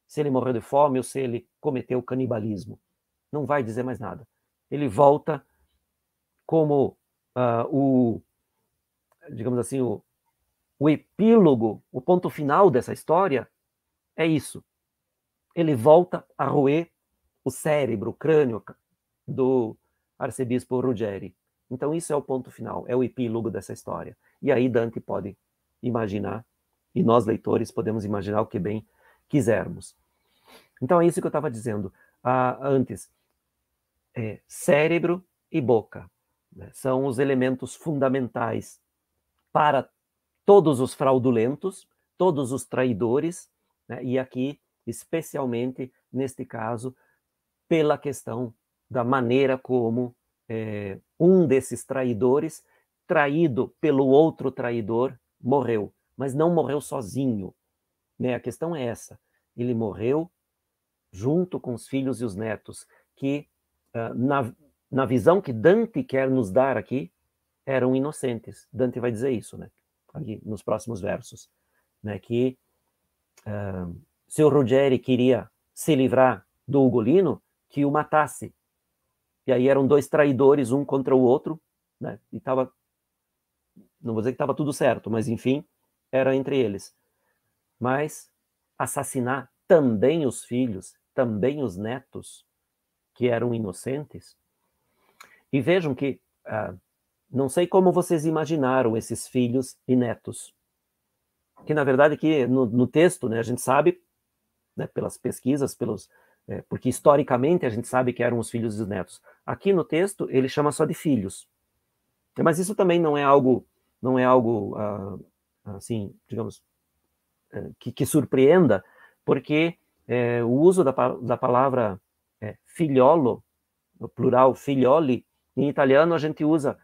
se ele morreu de fome ou se ele cometeu canibalismo. Não vai dizer mais nada. Ele volta como digamos assim, o epílogo, o ponto final dessa história é isso. Ele volta a roer o cérebro, o crânio do arcebispo Ruggeri. Então isso é o ponto final, é o epílogo dessa história. E aí Dante pode imaginar, e nós leitores podemos imaginar o que bem quisermos. Então é isso que eu estava dizendo antes. Cérebro e boca, né, são os elementos fundamentais para todos os fraudulentos, todos os traidores, né, e aqui, especialmente neste caso, pela questão da maneira como um desses traidores, traído pelo outro traidor, morreu, mas não morreu sozinho, né? A questão é essa, ele morreu junto com os filhos e os netos, que na visão que Dante quer nos dar aqui, eram inocentes. Dante vai dizer isso, né? Aqui nos próximos versos, né? Que se o Ruggeri queria se livrar do Ugolino, que o matasse. E aí eram dois traidores, um contra o outro, né? E estava, não vou dizer que estava tudo certo, mas enfim, era entre eles. Mas assassinar também os filhos, também os netos, que eram inocentes. E vejam que, não sei como vocês imaginaram esses filhos e netos, que na verdade aqui no texto, né, a gente sabe, né, pelas pesquisas, porque historicamente a gente sabe que eram os filhos e os netos. Aqui no texto ele chama só de filhos. Mas isso também não é algo assim, digamos, que surpreenda, porque o uso da palavra figliolo, no plural figlioli, em italiano a gente usa,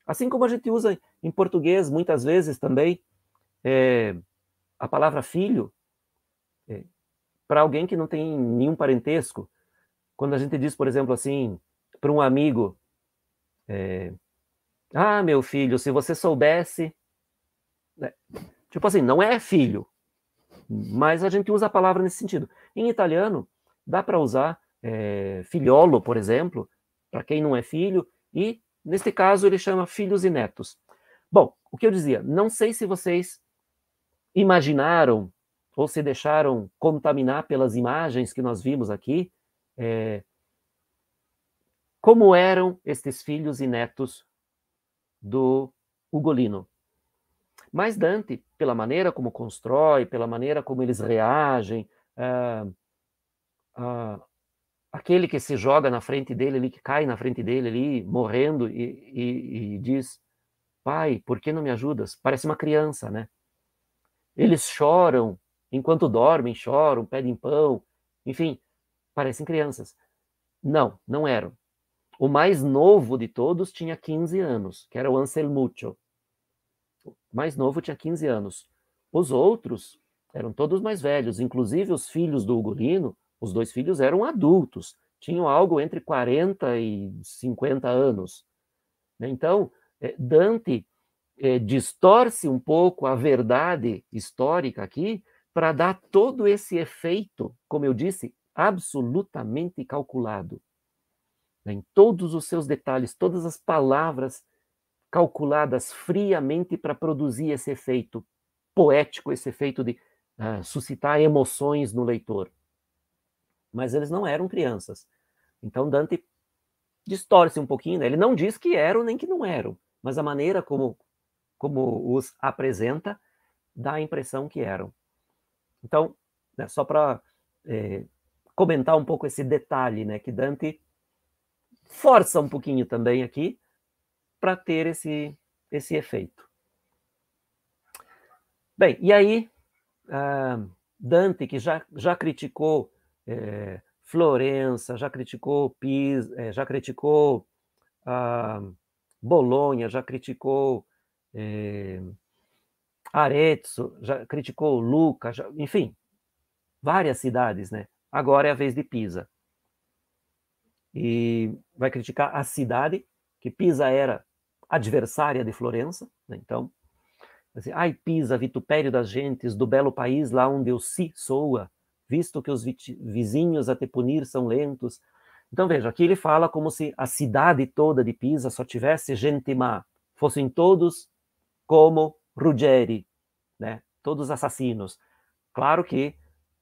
assim como a gente usa em português muitas vezes também, a palavra filho, para alguém que não tem nenhum parentesco. Quando a gente diz, por exemplo, assim, para um amigo, meu filho, se você soubesse... Né? Tipo assim, não é filho, mas a gente usa a palavra nesse sentido. Em italiano, dá para usar figliolo, por exemplo, para quem não é filho, e, neste caso, ele chama filhos e netos. Bom, o que eu dizia, não sei se vocês imaginaram ou se deixaram contaminar pelas imagens que nós vimos aqui, como eram estes filhos e netos do Ugolino. Mas Dante, pela maneira como constrói, pela maneira como eles reagem, aquele que se joga na frente dele ali, que cai na frente dele ali, morrendo, e diz, pai, por que não me ajudas? Parece uma criança, né? Eles choram, enquanto dormem, choram, pedem pão, enfim, parecem crianças. Não, não eram. O mais novo de todos tinha 15 anos, que era o Anselmuccio. O mais novo tinha 15 anos. Os outros eram todos mais velhos, inclusive os filhos do Ugolino, os dois filhos eram adultos, tinham algo entre 40 e 50 anos. Então, Dante distorce um pouco a verdade histórica aqui para dar todo esse efeito, como eu disse, absolutamente calculado. Em todos os seus detalhes, todas as palavras calculadas friamente para produzir esse efeito poético, esse efeito de suscitar emoções no leitor. Mas eles não eram crianças. Então Dante distorce um pouquinho, né? Ele não diz que eram nem que não eram, mas a maneira como os apresenta dá a impressão que eram. Então, né, só para comentar um pouco esse detalhe, né, que Dante força um pouquinho também aqui para ter esse efeito. Bem, e aí Dante, que já criticou Florença, já criticou Pisa, já criticou Bolonha, já criticou Arezzo, já criticou Lucca, enfim, várias cidades, né? Agora é a vez de Pisa. E vai criticar a cidade, que Pisa era adversária de Florença, né? Então, assim, ai, Pisa, vitupério das gentes, do belo país lá onde o si soa, visto que os vizinhos a te punir são lentos. Então, veja, aqui ele fala como se a cidade toda de Pisa só tivesse gente má, fossem todos como Ruggeri, né? Todos assassinos. Claro que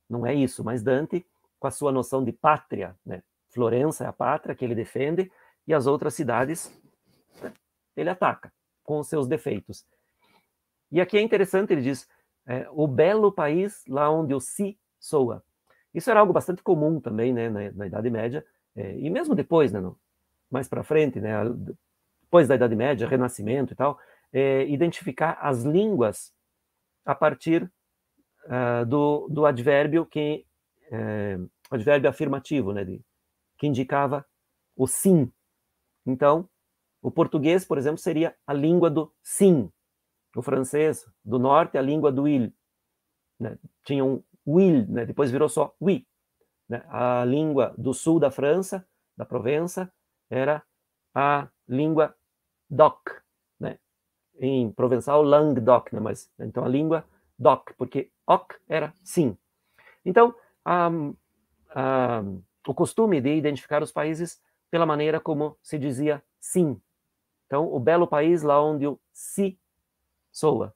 não é isso, mas Dante, com a sua noção de pátria, né? Florença é a pátria que ele defende, e as outras cidades ele ataca com os seus defeitos. E aqui é interessante, ele diz, o belo país lá onde o si soa. Isso era algo bastante comum também, né, na Idade Média, e mesmo depois, né, mais para frente, né, depois da Idade Média, Renascimento e tal, identificar as línguas a partir do advérbio advérbio afirmativo, né, que indicava o sim. Então, o português, por exemplo, seria a língua do sim. O francês do norte, a língua do il. Né? Tinha um will, né? Depois virou só oui. Né? A língua do sul da França, da Provença, era a língua doc. Né? Em provençal, languedoc, né? Mas, então a língua doc, porque oc era sim. Então, o costume de identificar os países pela maneira como se dizia sim. Então, o belo país lá onde o si soa.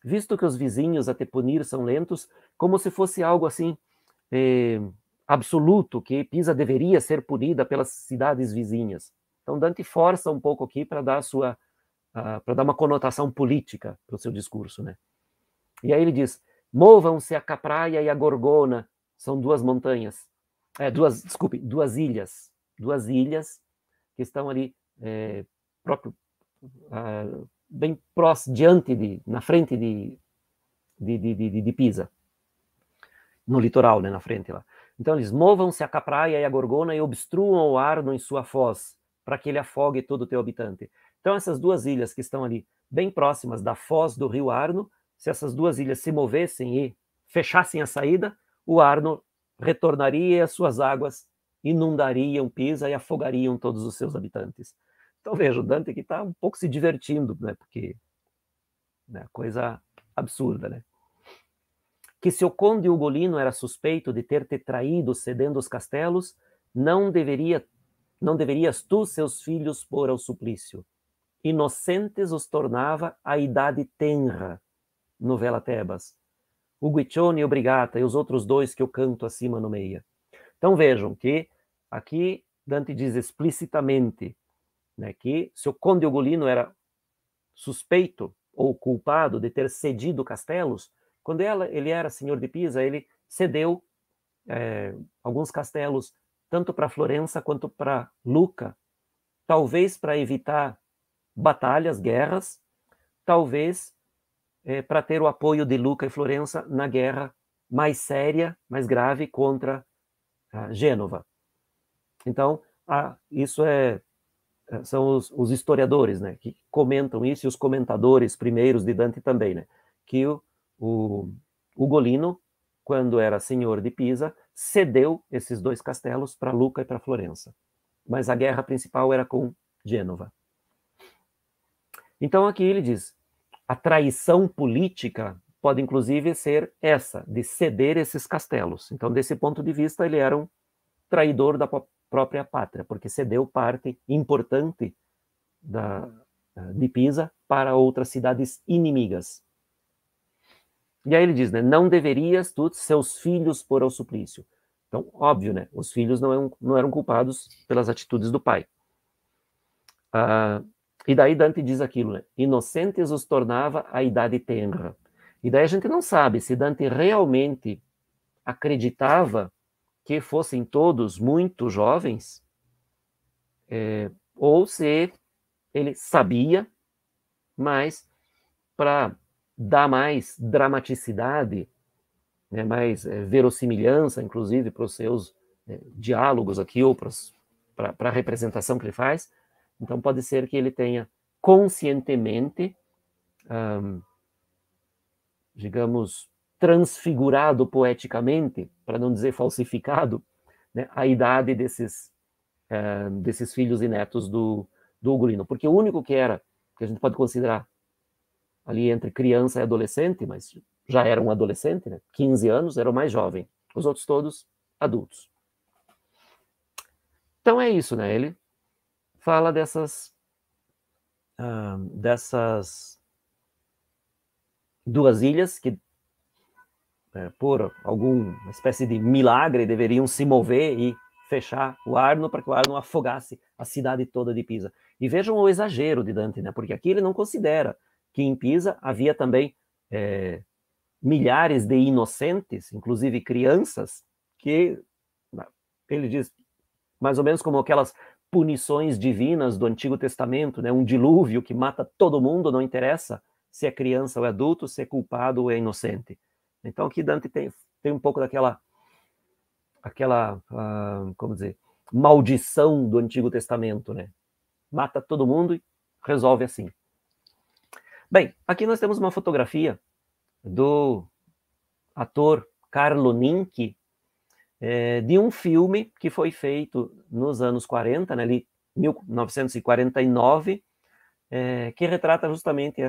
Visto que os vizinhos a te punir são lentos, como se fosse algo assim absoluto, que Pisa deveria ser punida pelas cidades vizinhas. Então, Dante força um pouco aqui para dar para dar uma conotação política para o seu discurso, né? E aí ele diz: movam-se a Capraia e a Gorgona, são duas montanhas, duas ilhas que estão ali bem próximo, na frente de Pisa, no litoral, né, na frente lá. Então eles movam-se a Capraia e a Gorgona e obstruam o Arno em sua foz, para que ele afogue todo o teu habitante. Então essas duas ilhas que estão ali, bem próximas da foz do rio Arno, se essas duas ilhas se movessem e fechassem a saída, o Arno retornaria e as suas águas inundariam Pisa e afogariam todos os seus habitantes. Então veja, o Dante aqui está um pouco se divertindo, né, porque coisa absurda, né? Que se o conde Ugolino era suspeito de ter te traído cedendo os castelos, não não deverias tu seus filhos pôr ao suplício? Inocentes os tornava a idade tenra, novela Tebas. O Guiccione e o Brigata e os outros dois que eu canto acima no meia. Então vejam que aqui Dante diz explicitamente, né, que se o Conde Ugolino era suspeito ou culpado de ter cedido castelos, quando ele era senhor de Pisa, ele cedeu alguns castelos tanto para Florença quanto para Lucca, talvez para evitar batalhas, guerras, talvez para ter o apoio de Lucca e Florença na guerra mais séria, mais grave contra Gênova. Então, isso são os historiadores, né, que comentam isso, e os comentadores primeiros de Dante também, né, que o Ugolino, quando era senhor de Pisa, cedeu esses dois castelos para Lucca e para Florença. Mas a guerra principal era com Gênova. Então aqui ele diz, a traição política pode inclusive ser essa, de ceder esses castelos. Então, desse ponto de vista, ele era um traidor da própria pátria, porque cedeu parte importante de Pisa para outras cidades inimigas. E aí ele diz, né, não deverias tu seus filhos pôr ao suplício. Então, óbvio, né, os filhos não eram culpados pelas atitudes do pai. E daí Dante diz aquilo, né, inocentes os tornava a idade tenra. E daí a gente não sabe se Dante realmente acreditava que fossem todos muito jovens, ou se ele sabia, mas para dar mais dramaticidade, né, mais verossimilhança, inclusive, para os seus diálogos aqui, ou para a representação que ele faz. Então, pode ser que ele tenha conscientemente, digamos, transfigurado poeticamente, para não dizer falsificado, né, a idade desses filhos e netos do Ugolino. Porque o único que a gente pode considerar ali entre criança e adolescente, mas já era um adolescente, né, 15 anos, era o mais jovem. Os outros todos adultos. Então é isso, né? Ele fala dessas duas ilhas que, por alguma espécie de milagre, deveriam se mover e fechar o Arno para que o Arno afogasse a cidade toda de Pisa. E vejam o exagero de Dante, né? Porque aqui ele não considera que em Pisa havia também milhares de inocentes, inclusive crianças, que ele diz mais ou menos como aquelas punições divinas do Antigo Testamento, né? Um dilúvio que mata todo mundo, não interessa se é criança ou é adulto, se é culpado ou é inocente. Então aqui Dante tem um pouco daquela como dizer, maldição do Antigo Testamento, né? Mata todo mundo e resolve assim. Bem, aqui nós temos uma fotografia do ator Carlo Ninchi, de um filme que foi feito nos anos 40, né, ali, 1949, que retrata justamente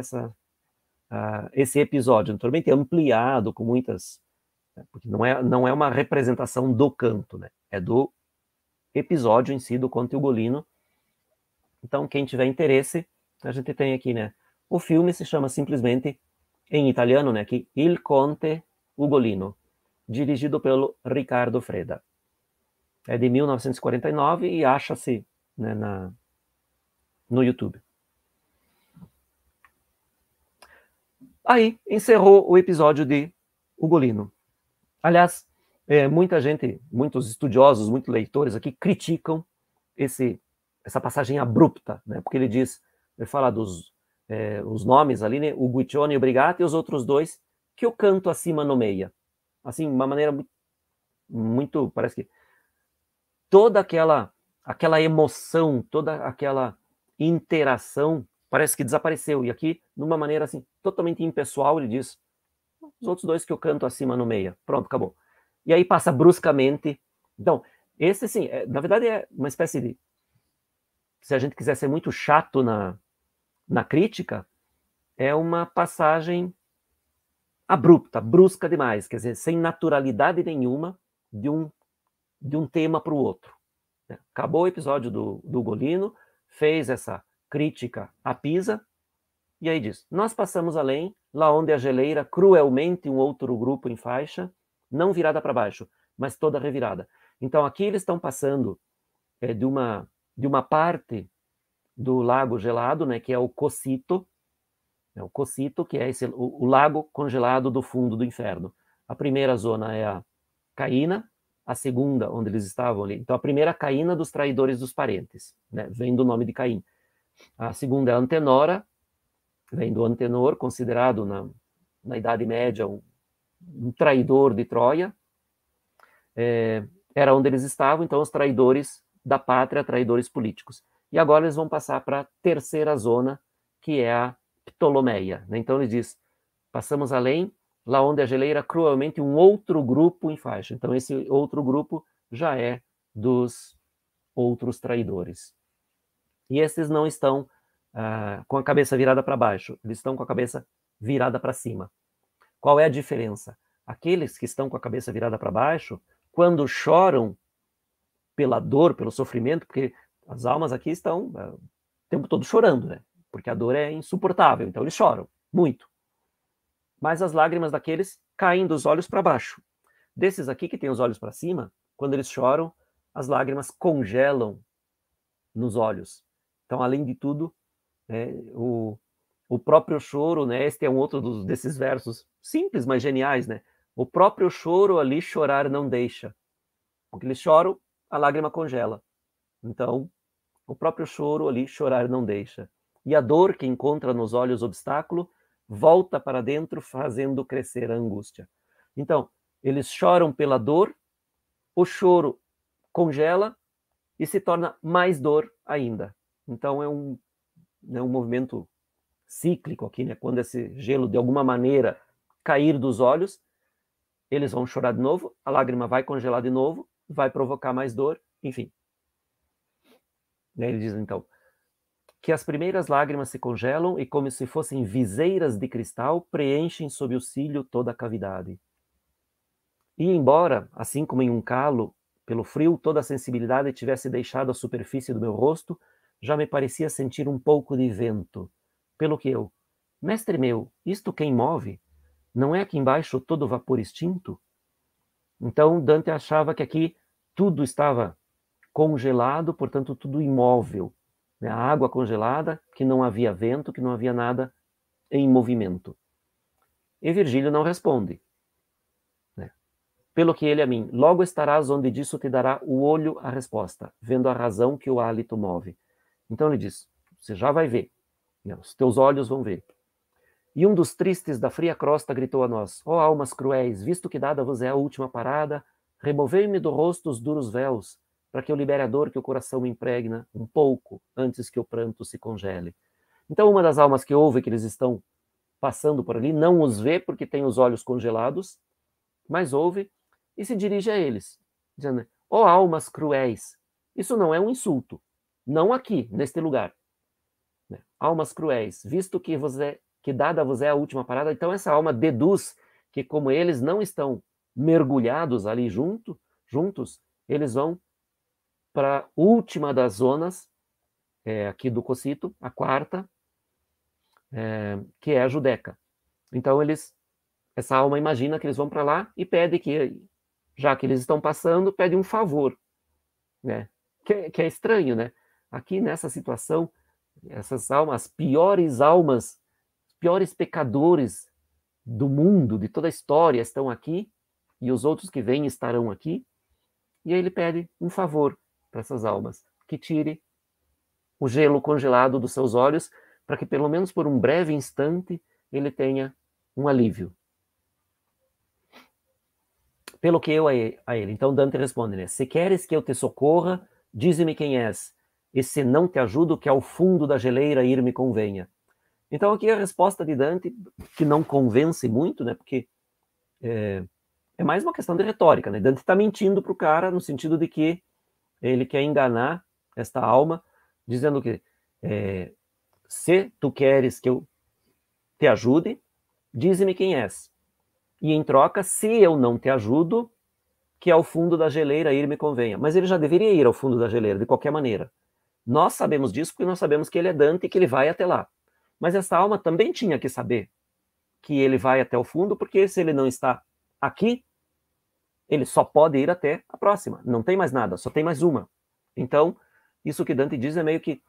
esse episódio, naturalmente ampliado com muitas... Porque não é uma representação do canto, né? É do episódio em si, do Conte Ugolino. Então, quem tiver interesse, a gente tem aqui, né? O filme se chama simplesmente, em italiano, né, aqui, Il Conte Ugolino, dirigido pelo Riccardo Freda. É de 1949 e acha-se, né, no YouTube. Aí, encerrou o episódio de Ugolino. Aliás, muita gente, muitos estudiosos, muitos leitores aqui criticam essa passagem abrupta, né? Porque ele fala os nomes ali, né? O Guiccione e o Brigata e os outros dois que eu canto acima nomeia. Assim, uma maneira muito, parece que toda aquela emoção, toda aquela interação parece que desapareceu. E aqui, de uma maneira assim, totalmente impessoal, ele diz: os outros dois que eu canto acima no meia. Pronto, acabou. E aí passa bruscamente. Então, esse, sim, na verdade é uma espécie de... Se a gente quiser ser muito chato na crítica, é uma passagem abrupta, brusca demais, quer dizer, sem naturalidade nenhuma de um tema para o outro. Acabou o episódio do Ugolino, fez essa crítica a Pisa, e aí diz: nós passamos além, lá onde a geleira cruelmente um outro grupo em faixa, não virada para baixo, mas toda revirada. Então aqui eles estão passando de uma parte do lago gelado, né, que é o Cossito, o Cossito, que é o lago congelado do fundo do inferno. A primeira zona é a Caína, a segunda, onde eles estavam ali. Então, a primeira, a Caína dos traidores dos parentes, né, vem do nome de Caim. A segunda é a Antenora, vem do Antenor, considerado na Idade Média um traidor de Troia. Era onde eles estavam, então, os traidores da pátria, traidores políticos. E agora eles vão passar para a terceira zona, que é a Ptolomeia. Né? Então ele diz: passamos além, lá onde a geleira cruelmente um outro grupo em faixa. Então esse outro grupo já é dos outros traidores. E esses não estão com a cabeça virada para baixo, eles estão com a cabeça virada para cima. Qual é a diferença? Aqueles que estão com a cabeça virada para baixo, quando choram pela dor, pelo sofrimento, porque as almas aqui estão o tempo todo chorando, né? Porque a dor é insuportável, então eles choram muito. Mas as lágrimas daqueles caem dos olhos para baixo. Desses aqui que têm os olhos para cima, quando eles choram, as lágrimas congelam nos olhos. Então, além de tudo, o próprio choro, né? Este é um outro desses versos simples, mas geniais, né? O próprio choro ali chorar não deixa. Porque eles choram, a lágrima congela. Então, o próprio choro ali chorar não deixa. E a dor que encontra nos olhos obstáculo volta para dentro, fazendo crescer a angústia. Então, eles choram pela dor, o choro congela e se torna mais dor ainda. Então, é um movimento cíclico aqui, né? Quando esse gelo, de alguma maneira, cair dos olhos, eles vão chorar de novo, a lágrima vai congelar de novo, vai provocar mais dor, enfim. Ele diz, então, que as primeiras lágrimas se congelam e, como se fossem viseiras de cristal, preenchem sob o cílio toda a cavidade. E embora, assim como em um calo, pelo frio, toda a sensibilidade tivesse deixado a superfície do meu rosto, já me parecia sentir um pouco de vento, pelo que eu: mestre meu, isto quem move? Não é aqui embaixo todo vapor extinto? Então Dante achava que aqui tudo estava congelado, portanto tudo imóvel. A água congelada, que não havia vento, que não havia nada em movimento. E Virgílio não responde. Pelo que ele a mim: logo estarás onde disso te dará o olho a resposta, vendo a razão que o hálito move. Então ele diz: você já vai ver, os teus olhos vão ver. E um dos tristes da fria crosta gritou a nós: ó almas cruéis, visto que dada vos é a última parada, removei-me do rosto os duros véus, para que eu libere a dor que o coração me impregna um pouco, antes que o pranto se congele. Então uma das almas que ouve que eles estão passando por ali, não os vê porque tem os olhos congelados, mas ouve e se dirige a eles, dizendo: ó almas cruéis. Isso não é um insulto, não aqui, neste lugar. Almas cruéis, visto que dada vos é a última parada, então essa alma deduz que, como eles não estão mergulhados ali juntos, eles vão para a última das zonas, aqui do Cossito, a quarta, que é a Judeca. Então essa alma imagina que eles vão para lá e pede que, já que eles estão passando, pede um favor, né? Que é estranho, né? Aqui nessa situação, essas almas, os piores pecadores do mundo, de toda a história, estão aqui, e os outros que vêm estarão aqui, e aí ele pede um favor para essas almas, que tire o gelo congelado dos seus olhos, para que pelo menos por um breve instante ele tenha um alívio. Pelo que eu a ele. Então Dante responde, né? Se queres que eu te socorra, dize-me quem és, e se não te ajudo, que ao fundo da geleira ir me convenha. Então aqui a resposta de Dante, que não convence muito, né? Porque é mais uma questão de retórica, né? Dante está mentindo para o cara no sentido de que ele quer enganar esta alma, dizendo que se tu queres que eu te ajude, dize-me quem és. E em troca, se eu não te ajudo, que ao fundo da geleira ir me convenha. Mas ele já deveria ir ao fundo da geleira, de qualquer maneira. Nós sabemos disso porque nós sabemos que ele é Dante e que ele vai até lá. Mas essa alma também tinha que saber que ele vai até o fundo, porque se ele não está aqui, ele só pode ir até a próxima. Não tem mais nada, só tem mais uma. Então, isso que Dante diz é meio que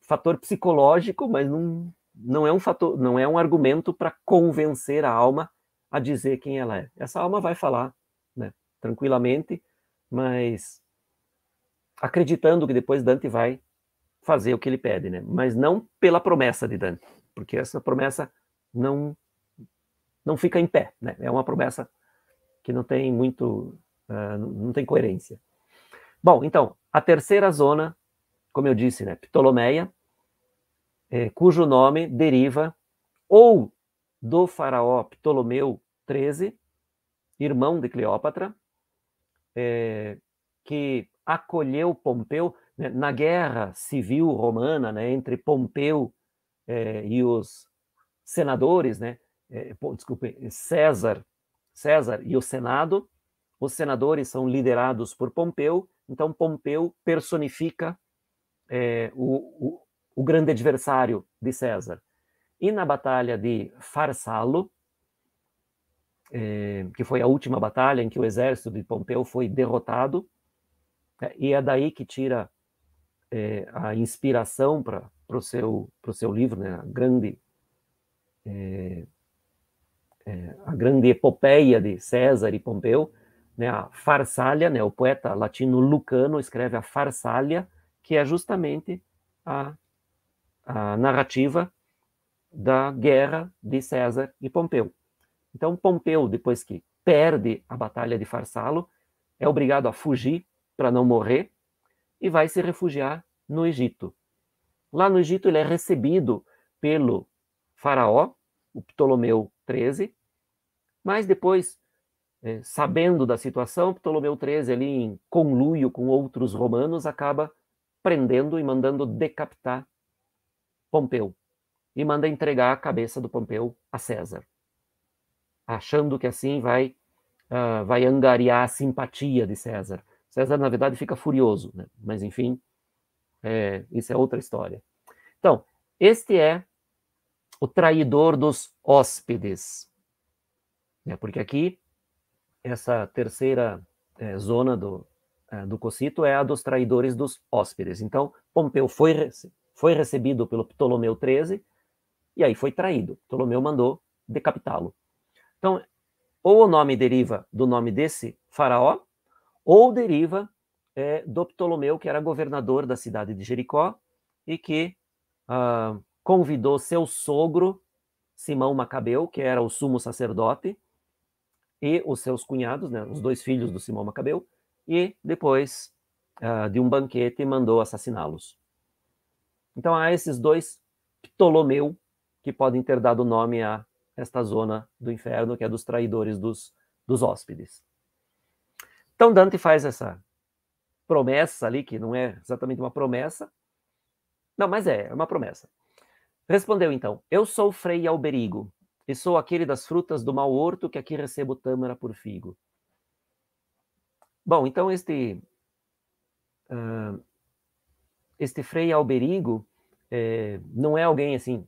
fator psicológico, mas não é um fator, não é um argumento para convencer a alma a dizer quem ela é. Essa alma vai falar, né, tranquilamente, mas acreditando que depois Dante vai fazer o que ele pede, né? Mas não pela promessa de Dante, porque essa promessa não fica em pé, né? É uma promessa que não tem muito, não tem coerência. Bom, então, a terceira zona, como eu disse, né, Ptolomeia, cujo nome deriva ou do faraó Ptolomeu XIII, irmão de Cleópatra, que acolheu Pompeu, né, na guerra civil romana, né, entre Pompeu e os senadores, né, desculpe, César e o Senado. Os senadores são liderados por Pompeu, então Pompeu personifica o grande adversário de César. E na batalha de Farsalo, que foi a última batalha em que o exército de Pompeu foi derrotado, e é daí que tira a inspiração para o seu livro, né, a grande epopeia de César e Pompeu, né, a Farsália, né, o poeta latino Lucano escreve a Farsália, que é justamente a narrativa da guerra de César e Pompeu. Então, Pompeu, depois que perde a batalha de Farsalo, é obrigado a fugir para não morrer e vai se refugiar no Egito. Lá no Egito, ele é recebido pelo faraó, o Ptolomeu XIII, mas depois, sabendo da situação, Ptolomeu XIII, ali em conluio com outros romanos, acaba prendendo e mandando decapitar Pompeu, e manda entregar a cabeça do Pompeu a César, achando que assim vai angariar a simpatia de César. César, na verdade, fica furioso, né? Mas, enfim, isso é outra história. Então, este é o traidor dos hóspedes, né? Porque aqui, essa terceira zona do Cocito é a dos traidores dos hóspedes. Então, Pompeu foi recebido pelo Ptolomeu XIII e aí foi traído. Ptolomeu mandou decapitá-lo. Então, ou o nome deriva do nome desse faraó, ou deriva do Ptolomeu, que era governador da cidade de Jericó, e que convidou seu sogro, Simão Macabeu, que era o sumo sacerdote, e os seus cunhados, né, os dois filhos do Simão Macabeu, e depois de um banquete mandou assassiná-los. Então há esses dois Ptolomeu que podem ter dado nome a esta zona do inferno, que é dos traidores dos hóspedes. Então Dante faz essa promessa ali, que não é exatamente uma promessa. Não, mas é uma promessa. Respondeu então: eu sou Frei Alberigo, e sou aquele das frutas do mau horto que aqui recebo tâmara por figo. Bom, então este Frei Alberigo não é alguém assim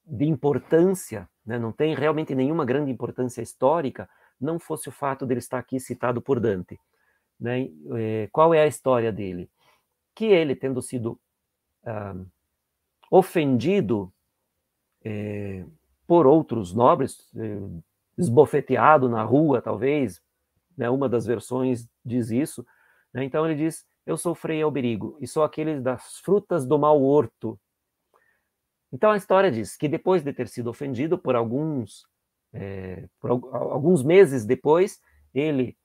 de importância, né? Não tem realmente nenhuma grande importância histórica, não fosse o fato dele estar aqui citado por Dante, né? Qual é a história dele? Que ele, tendo sido ofendido por outros nobres, esbofeteado na rua, talvez, né? Uma das versões diz isso, né? Então ele diz: eu sou Frei Alberigo, e sou aquele das frutas do mau horto. Então a história diz que depois de ter sido ofendido por alguns meses depois, ele,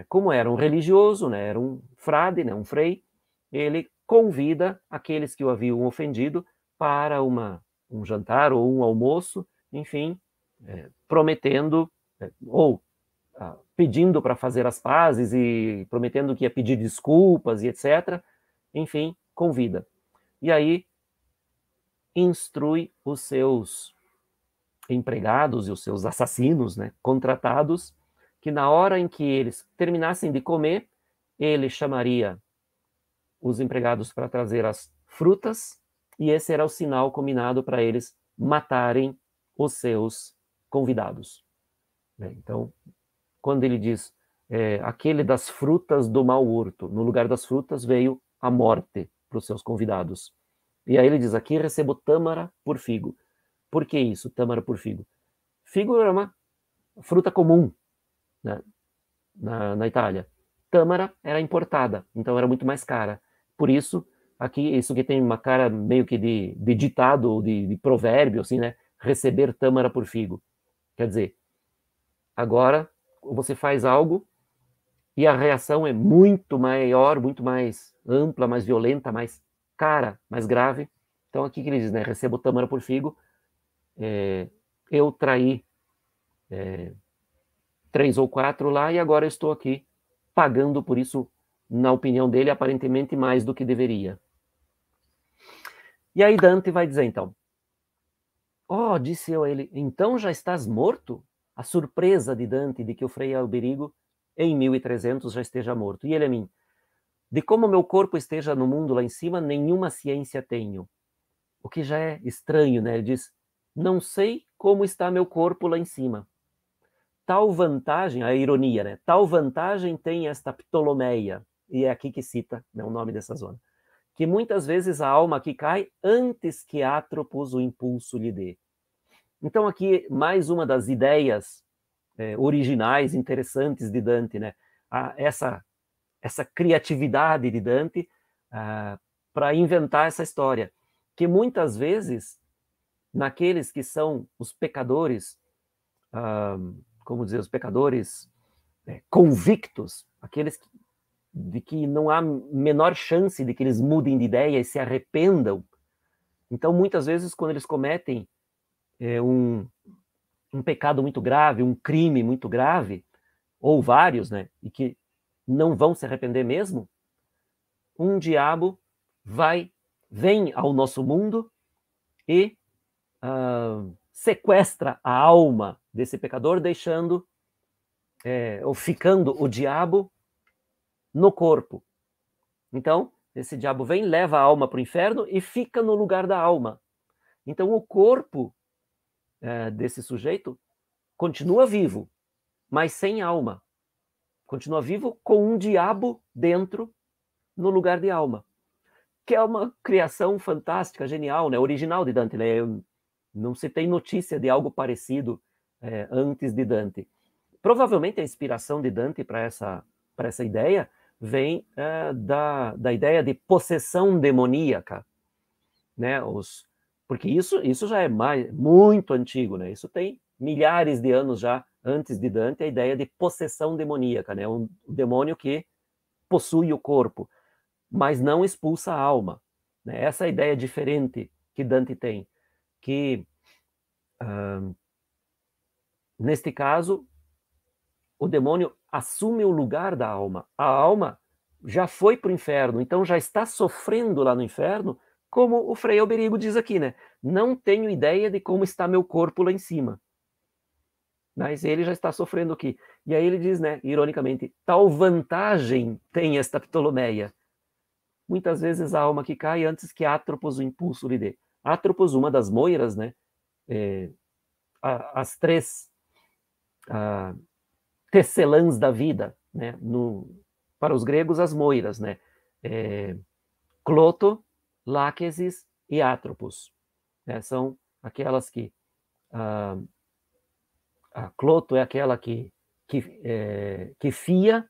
como era um religioso, né, era um frade, né, um frei, ele convida aqueles que o haviam ofendido para um jantar ou um almoço, enfim, prometendo ou pedindo para fazer as pazes e prometendo que ia pedir desculpas e etc. Enfim, convida. E aí instrui os seus empregados e os seus assassinos, né, contratados, que na hora em que eles terminassem de comer, ele chamaria os empregados para trazer as frutas, e esse era o sinal combinado para eles matarem os seus convidados. Então, quando ele diz aquele das frutas do mau hurto, no lugar das frutas veio a morte para os seus convidados. E aí ele diz, aqui recebo tâmara por figo. Por que isso, tâmara por figo? Figo era uma fruta comum, né, na Itália. Tâmara era importada, então era muito mais cara. Por isso, aqui, isso que tem uma cara meio que de ditado, de provérbio, assim, né? Receber tâmara por figo. Quer dizer, agora você faz algo e a reação é muito maior, muito mais ampla, mais violenta, mais cara, mais grave. Então aqui que ele diz, né? Recebo tâmara por figo. Eu traí 3 ou 4 lá e agora estou aqui pagando por isso, na opinião dele, aparentemente mais do que deveria. E aí Dante vai dizer então, disse eu a ele, então já estás morto? A surpresa de Dante de que o Frei Alberigo em 1300 já esteja morto. E ele a mim, de como meu corpo esteja no mundo lá em cima, nenhuma ciência tenho. O que já é estranho, né? Ele diz, não sei como está meu corpo lá em cima. Tal vantagem, a ironia, né? Tal vantagem tem esta Ptolomeia, e é aqui que cita, né, o nome dessa zona, que muitas vezes a alma que cai antes que Atropos o impulso lhe dê. Então aqui mais uma das ideias originais, interessantes de Dante, né? Essa criatividade de Dante para inventar essa história, que muitas vezes, naqueles que são os pecadores, como dizer, os pecadores convictos, aqueles de que não há menor chance de que eles mudem de ideia e se arrependam. Então, muitas vezes, quando eles cometem um pecado muito grave, um crime muito grave, ou vários, né, e que não vão se arrepender mesmo, um diabo vem ao nosso mundo e sequestra a alma desse pecador, deixando ou ficando o diabo no corpo. Então, esse diabo vem, leva a alma para o inferno e fica no lugar da alma. Então, o corpo desse sujeito continua vivo, mas sem alma. Continua vivo com um diabo dentro, no lugar de alma. Que é uma criação fantástica, genial, né? Original de Dante. Né? Não se tem notícia de algo parecido antes de Dante. Provavelmente a inspiração de Dante para essa ideia vem da ideia de possessão demoníaca, né? Porque isso já é muito antigo, né? Isso tem milhares de anos já antes de Dante, a ideia de possessão demoníaca, né? Um demônio que possui o corpo, mas não expulsa a alma. Né? Essa é a ideia diferente que Dante tem, que neste caso o demônio assume o lugar da alma. A alma já foi para o inferno, então já está sofrendo lá no inferno, como o Frei Alberigo diz aqui, né? Não tenho ideia de como está meu corpo lá em cima. Mas ele já está sofrendo aqui. E aí ele diz, né, ironicamente, tal vantagem tem esta Ptolomeia. Muitas vezes a alma que cai antes que Atropos o impulso lhe dê. Atropos, uma das moiras, né? As 3 tecelãs da vida, né? Para os gregos, as moiras, né? Cloto, Láquesis e Atropos. Né? São aquelas que... a Cloto é aquela que fia,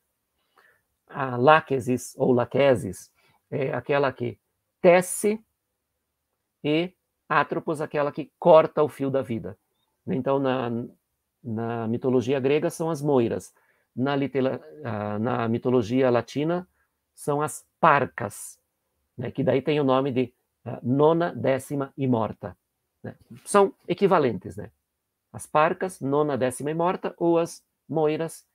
a Láquesis ou Laquesis é aquela que tece e Atropos aquela que corta o fio da vida. Então, na mitologia grega são as moiras. Na mitologia latina são as parcas, né, que daí tem o nome de nona, décima e morta. Né? São equivalentes, né? As parcas, nona, décima e morta, ou as moiras,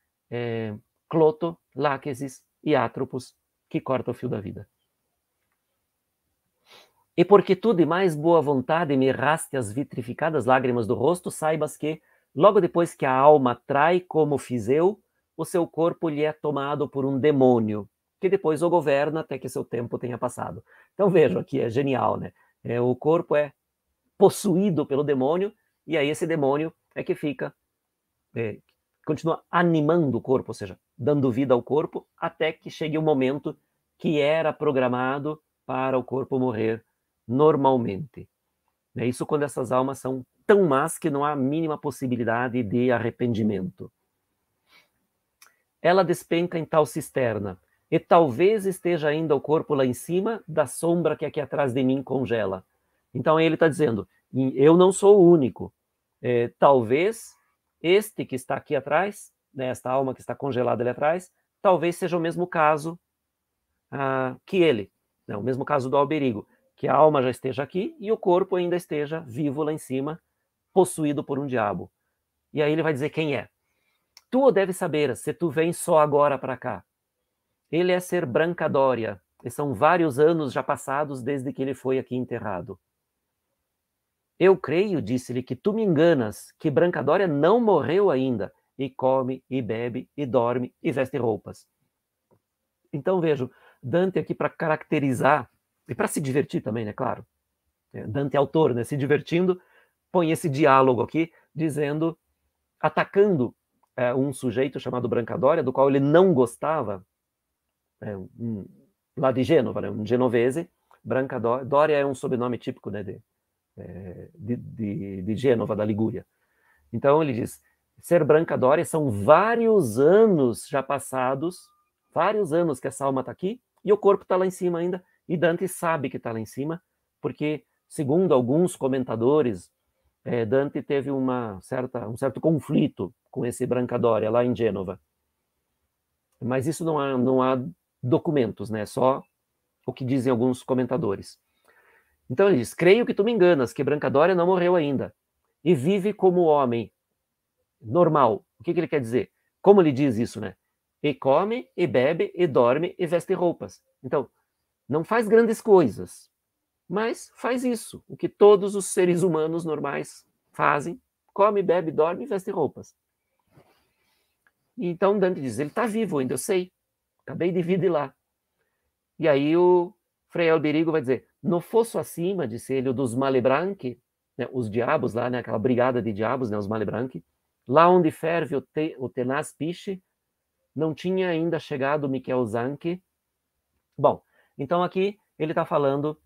Cloto, Láquesis e Atropos, que corta o fio da vida. E porque tu de mais boa vontade me erraste as vitrificadas lágrimas do rosto, saibas que, logo depois que a alma trai como fiz eu, o seu corpo lhe é tomado por um demônio, que depois o governa até que seu tempo tenha passado. Então vejam, aqui é genial, né? O corpo é possuído pelo demônio, e aí esse demônio é que fica, continua animando o corpo, ou seja, dando vida ao corpo, até que chegue o momento que era programado para o corpo morrer normalmente. Isso quando essas almas são tão más que não há a mínima possibilidade de arrependimento. Ela despenca em tal cisterna, e talvez esteja ainda o corpo lá em cima da sombra que aqui atrás de mim congela. Então ele está dizendo, eu não sou o único. Talvez este que está aqui atrás, né, esta alma que está congelada ali atrás, talvez seja o mesmo caso que ele, né, o mesmo caso do Alberigo, que a alma já esteja aqui e o corpo ainda esteja vivo lá em cima, possuído por um diabo. E aí ele vai dizer quem é. Tu o deves saber, se tu vens só agora para cá. Ele é ser Brancadória, e são vários anos já passados desde que ele foi aqui enterrado. Eu creio, disse-lhe, que tu me enganas, que Brancadória não morreu ainda, e come, e bebe, e dorme, e veste roupas. Então vejo, Dante aqui para caracterizar, e para se divertir também, né, claro. Dante é autor, né, se divertindo, põe esse diálogo aqui, dizendo, atacando um sujeito chamado Brancadória, do qual ele não gostava, lá de Gênova, né, um genovese. Brancadória é um sobrenome típico, né, de Gênova, da Ligúria. Então ele diz, ser Brancadória são vários anos já passados, vários anos que essa alma está aqui, e o corpo está lá em cima ainda, e Dante sabe que está lá em cima, porque, segundo alguns comentadores, Dante teve um certo conflito com esse Brancadória lá em Gênova. Mas isso não há documentos, né? Só o que dizem alguns comentadores. Então ele diz, creio que tu me enganas, que Brancadória não morreu ainda, e vive como homem normal. O que ele quer dizer? Como ele diz isso, né? E come, e bebe, e dorme, e veste roupas. Então, não faz grandes coisas, mas faz isso, o que todos os seres humanos normais fazem, come, bebe, dorme e veste roupas. Então Dante diz, ele está vivo ainda, eu sei, acabei de vir de lá. E aí o Frei Alberigo vai dizer, no fosso acima, disse ele, o dos Malebranche, né, os diabos lá, né, aquela brigada de diabos, né, os Malebranche, lá onde ferve o tenaz piche, não tinha ainda chegado Miquel Zanche. Bom, então aqui ele está falando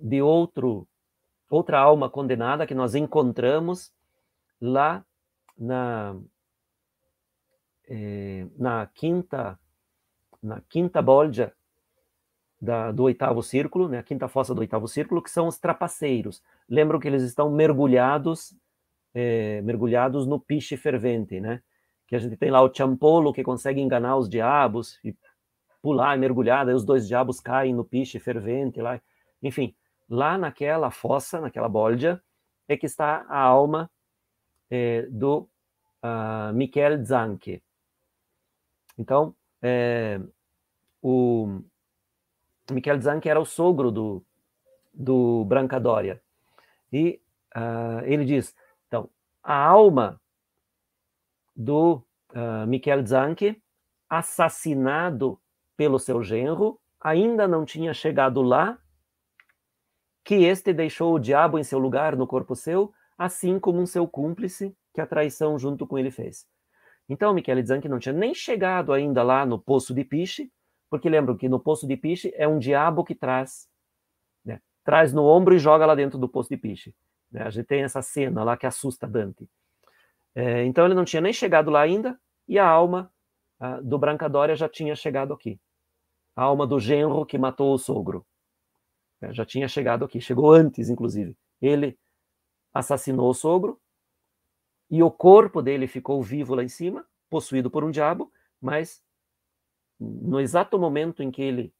de outra alma condenada que nós encontramos lá na quinta bolgia do oitavo círculo, né, a quinta fossa do oitavo círculo, que são os trapaceiros. Lembram que eles estão mergulhados no piche fervente, né? Que a gente tem lá o Ciampolo, que consegue enganar os diabos e pular e mergulhar, daí os dois diabos caem no piche fervente lá. Enfim, lá naquela fossa, naquela bolgia, é que está a alma do Michel Zanche. Então, o Michel Zanche era o sogro do Brancadória. E ele diz, então, a alma do Michel Zanche, assassinado pelo seu genro, ainda não tinha chegado lá, que este deixou o diabo em seu lugar no corpo seu, assim como um seu cúmplice, que a traição junto com ele fez. Então, Michele Zanche não tinha nem chegado ainda lá no Poço de Piche, porque lembram que no Poço de Piche é um diabo que traz no ombro e joga lá dentro do Poço de Piche. A gente tem essa cena lá que assusta Dante. Então, ele não tinha nem chegado lá ainda, e a alma do Brancadória já tinha chegado aqui. A alma do genro que matou o sogro. Já tinha chegado aqui, chegou antes, inclusive. Ele assassinou o sogro, e o corpo dele ficou vivo lá em cima, possuído por um diabo, mas no exato momento em que ele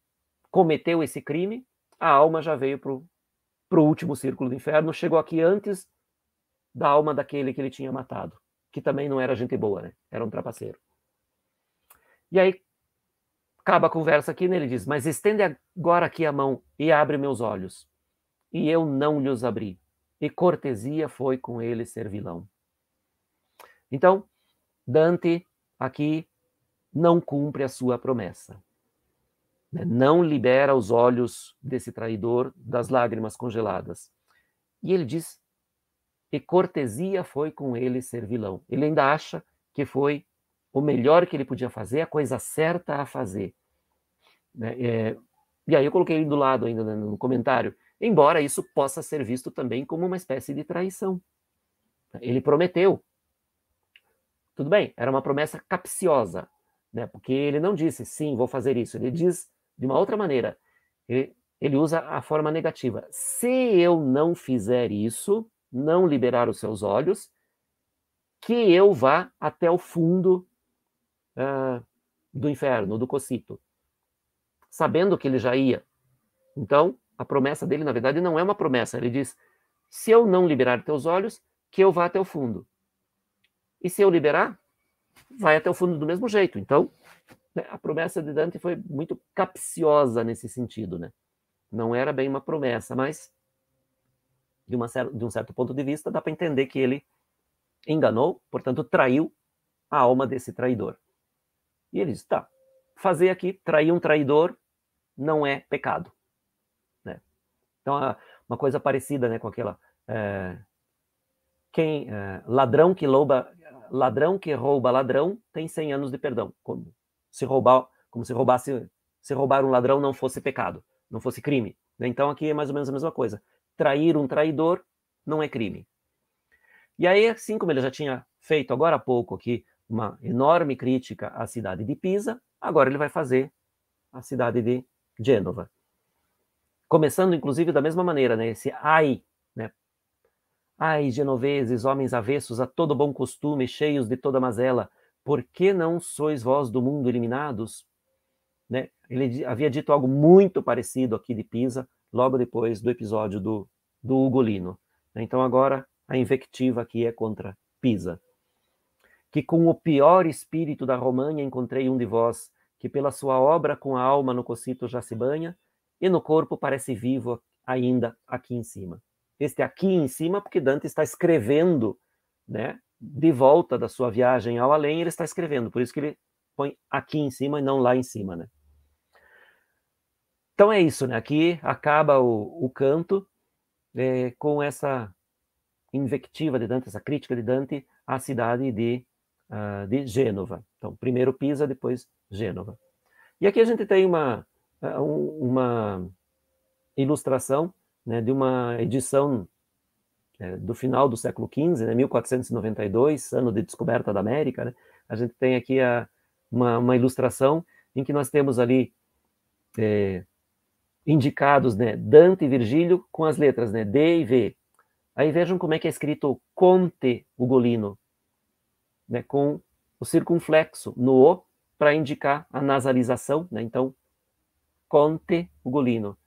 cometeu esse crime, a alma já veio para o último círculo do inferno, chegou aqui antes da alma daquele que ele tinha matado, que também não era gente boa, né? Era um trapaceiro. E aí, acaba a conversa aqui, né? Ele diz, mas estende agora aqui a mão e abre meus olhos. E eu não lhes abri, e cortesia foi com ele servilão. Então, Dante aqui não cumpre a sua promessa. Não libera os olhos desse traidor das lágrimas congeladas. E ele diz, e cortesia foi com ele servilão. Ele ainda acha que foi o melhor que ele podia fazer, a coisa certa a fazer. E aí eu coloquei do lado ainda no comentário, embora isso possa ser visto também como uma espécie de traição. Ele prometeu. Tudo bem, era uma promessa capciosa, né? Porque ele não disse, sim, vou fazer isso. Ele diz de uma outra maneira. Ele usa a forma negativa. Se eu não fizer isso, não liberar os seus olhos, que eu vá até o fundo do inferno, do cocito. Sabendo que ele já ia. Então, a promessa dele, na verdade, não é uma promessa. Ele diz, se eu não liberar teus olhos, que eu vá até o fundo. E se eu liberar, vai até o fundo do mesmo jeito. Então, né, a promessa de Dante foi muito capciosa nesse sentido, né? Não era bem uma promessa, mas de um certo ponto de vista dá para entender que ele enganou, portanto traiu a alma desse traidor. E ele diz, tá, fazer aqui, trair um traidor não é pecado, né? Então, uma coisa parecida, né, com aquela ladrão que rouba ladrão tem 100 anos de perdão. Como se roubar um ladrão não fosse pecado, não fosse crime. Então aqui é mais ou menos a mesma coisa. Trair um traidor não é crime. E aí, assim como ele já tinha feito agora há pouco aqui uma enorme crítica à cidade de Pisa, agora ele vai fazer a cidade de Gênova. Começando, inclusive, da mesma maneira, né? Esse ai, né? Ai, genoveses, homens avessos a todo bom costume, cheios de toda mazela, por que não sois vós do mundo eliminados? Né? Ele havia dito algo muito parecido aqui de Pisa, logo depois do episódio do Ugolino. Então agora a invectiva aqui é contra Pisa. Que com o pior espírito da Romanha encontrei um de vós, que pela sua obra com a alma no cocito já se banha, e no corpo parece vivo ainda aqui em cima. Este aqui em cima, porque Dante está escrevendo, né, de volta da sua viagem ao além, ele está escrevendo, por isso que ele põe aqui em cima e não lá em cima, né? Então é isso, né? Aqui acaba o canto com essa invectiva de Dante, essa crítica de Dante à cidade de Gênova. Então, primeiro Pisa, depois Gênova. E aqui a gente tem uma ilustração, né, de uma edição do final do século XV, né, 1492, ano de descoberta da América. Né? A gente tem aqui uma ilustração em que nós temos ali indicados, né, Dante e Virgílio com as letras, né, D e V. Aí vejam como é que é escrito Conte Ugolino, né, com o circunflexo no O para indicar a nasalização, né? Então, Conte Ugolino.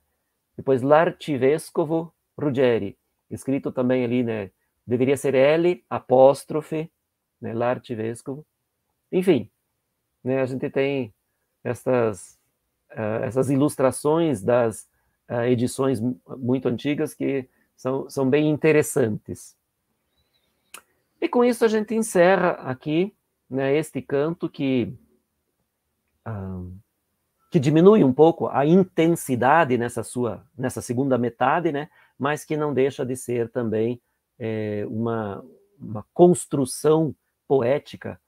Depois, L'Arcivescovo Ruggeri, escrito também ali, né? Deveria ser L, apóstrofe, né? L'Arcivescovo. Enfim, né? A gente tem essas ilustrações das edições muito antigas que são bem interessantes. E com isso a gente encerra aqui, né, este canto que diminui um pouco a intensidade nessa segunda metade, né, mas que não deixa de ser também uma construção poética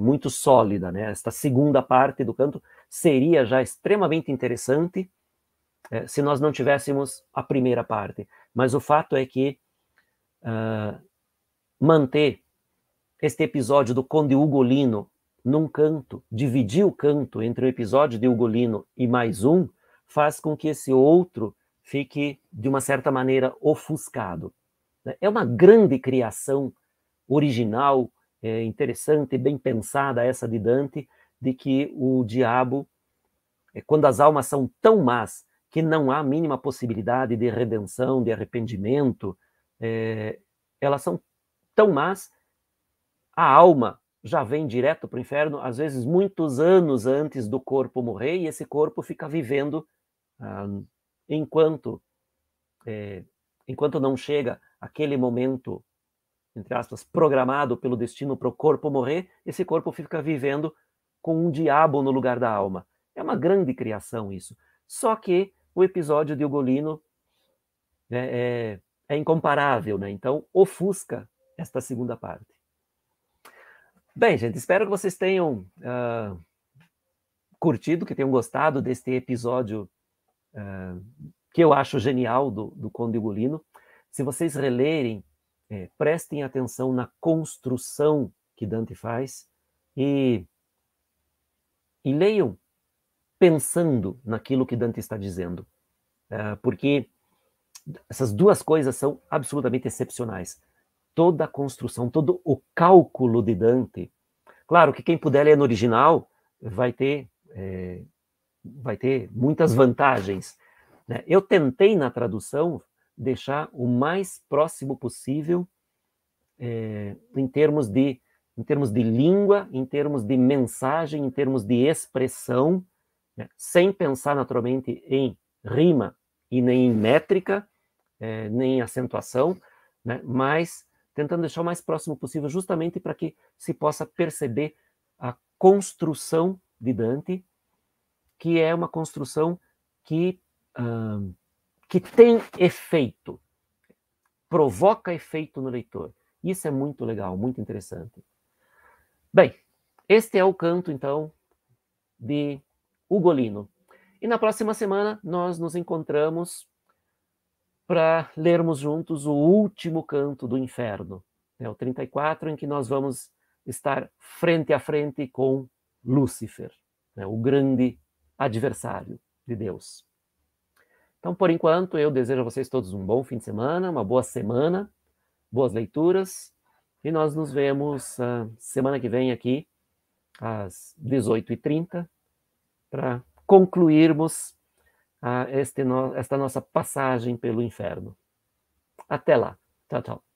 muito sólida. Né? Esta segunda parte do canto seria já extremamente interessante se nós não tivéssemos a primeira parte. Mas o fato é que manter este episódio do Conde Ugolino num canto, dividir o canto entre o episódio de Ugolino e mais um, faz com que esse outro fique, de uma certa maneira, ofuscado. É uma grande criação original, interessante, bem pensada, essa de Dante, de que o diabo, quando as almas são tão más que não há a mínima possibilidade de redenção, de arrependimento, elas são tão más, a alma já vem direto para o inferno, às vezes muitos anos antes do corpo morrer, e esse corpo fica vivendo enquanto não chega aquele momento entre aspas, programado pelo destino para o corpo morrer, esse corpo fica vivendo com um diabo no lugar da alma. É uma grande criação isso. Só que o episódio de Ugolino é incomparável, né? Então ofusca esta segunda parte. Bem, gente, espero que vocês tenham curtido, que tenham gostado deste episódio que eu acho genial do Conde Ugolino. Se vocês relerem, prestem atenção na construção que Dante faz e leiam pensando naquilo que Dante está dizendo, porque essas duas coisas são absolutamente excepcionais. Toda a construção, todo o cálculo de Dante. Claro que quem puder ler no original vai ter muitas vantagens, né? Eu tentei na tradução deixar o mais próximo possível em termos de língua, em termos de mensagem, em termos de expressão, né? Sem pensar naturalmente em rima e nem em métrica, nem em acentuação, né? Mas tentando deixar o mais próximo possível justamente para que se possa perceber a construção de Dante, que é uma construção que tem efeito, provoca efeito no leitor. Isso é muito legal, muito interessante. Bem, este é o canto, então, de Ugolino. E na próxima semana nós nos encontramos para lermos juntos o último canto do Inferno, o 34, em que nós vamos estar frente a frente com Lúcifer, o grande adversário de Deus. Então, por enquanto, eu desejo a vocês todos um bom fim de semana, uma boa semana, boas leituras, e nós nos vemos semana que vem aqui, às 18h30, para concluirmos esta nossa passagem pelo inferno. Até lá. Tchau, tchau.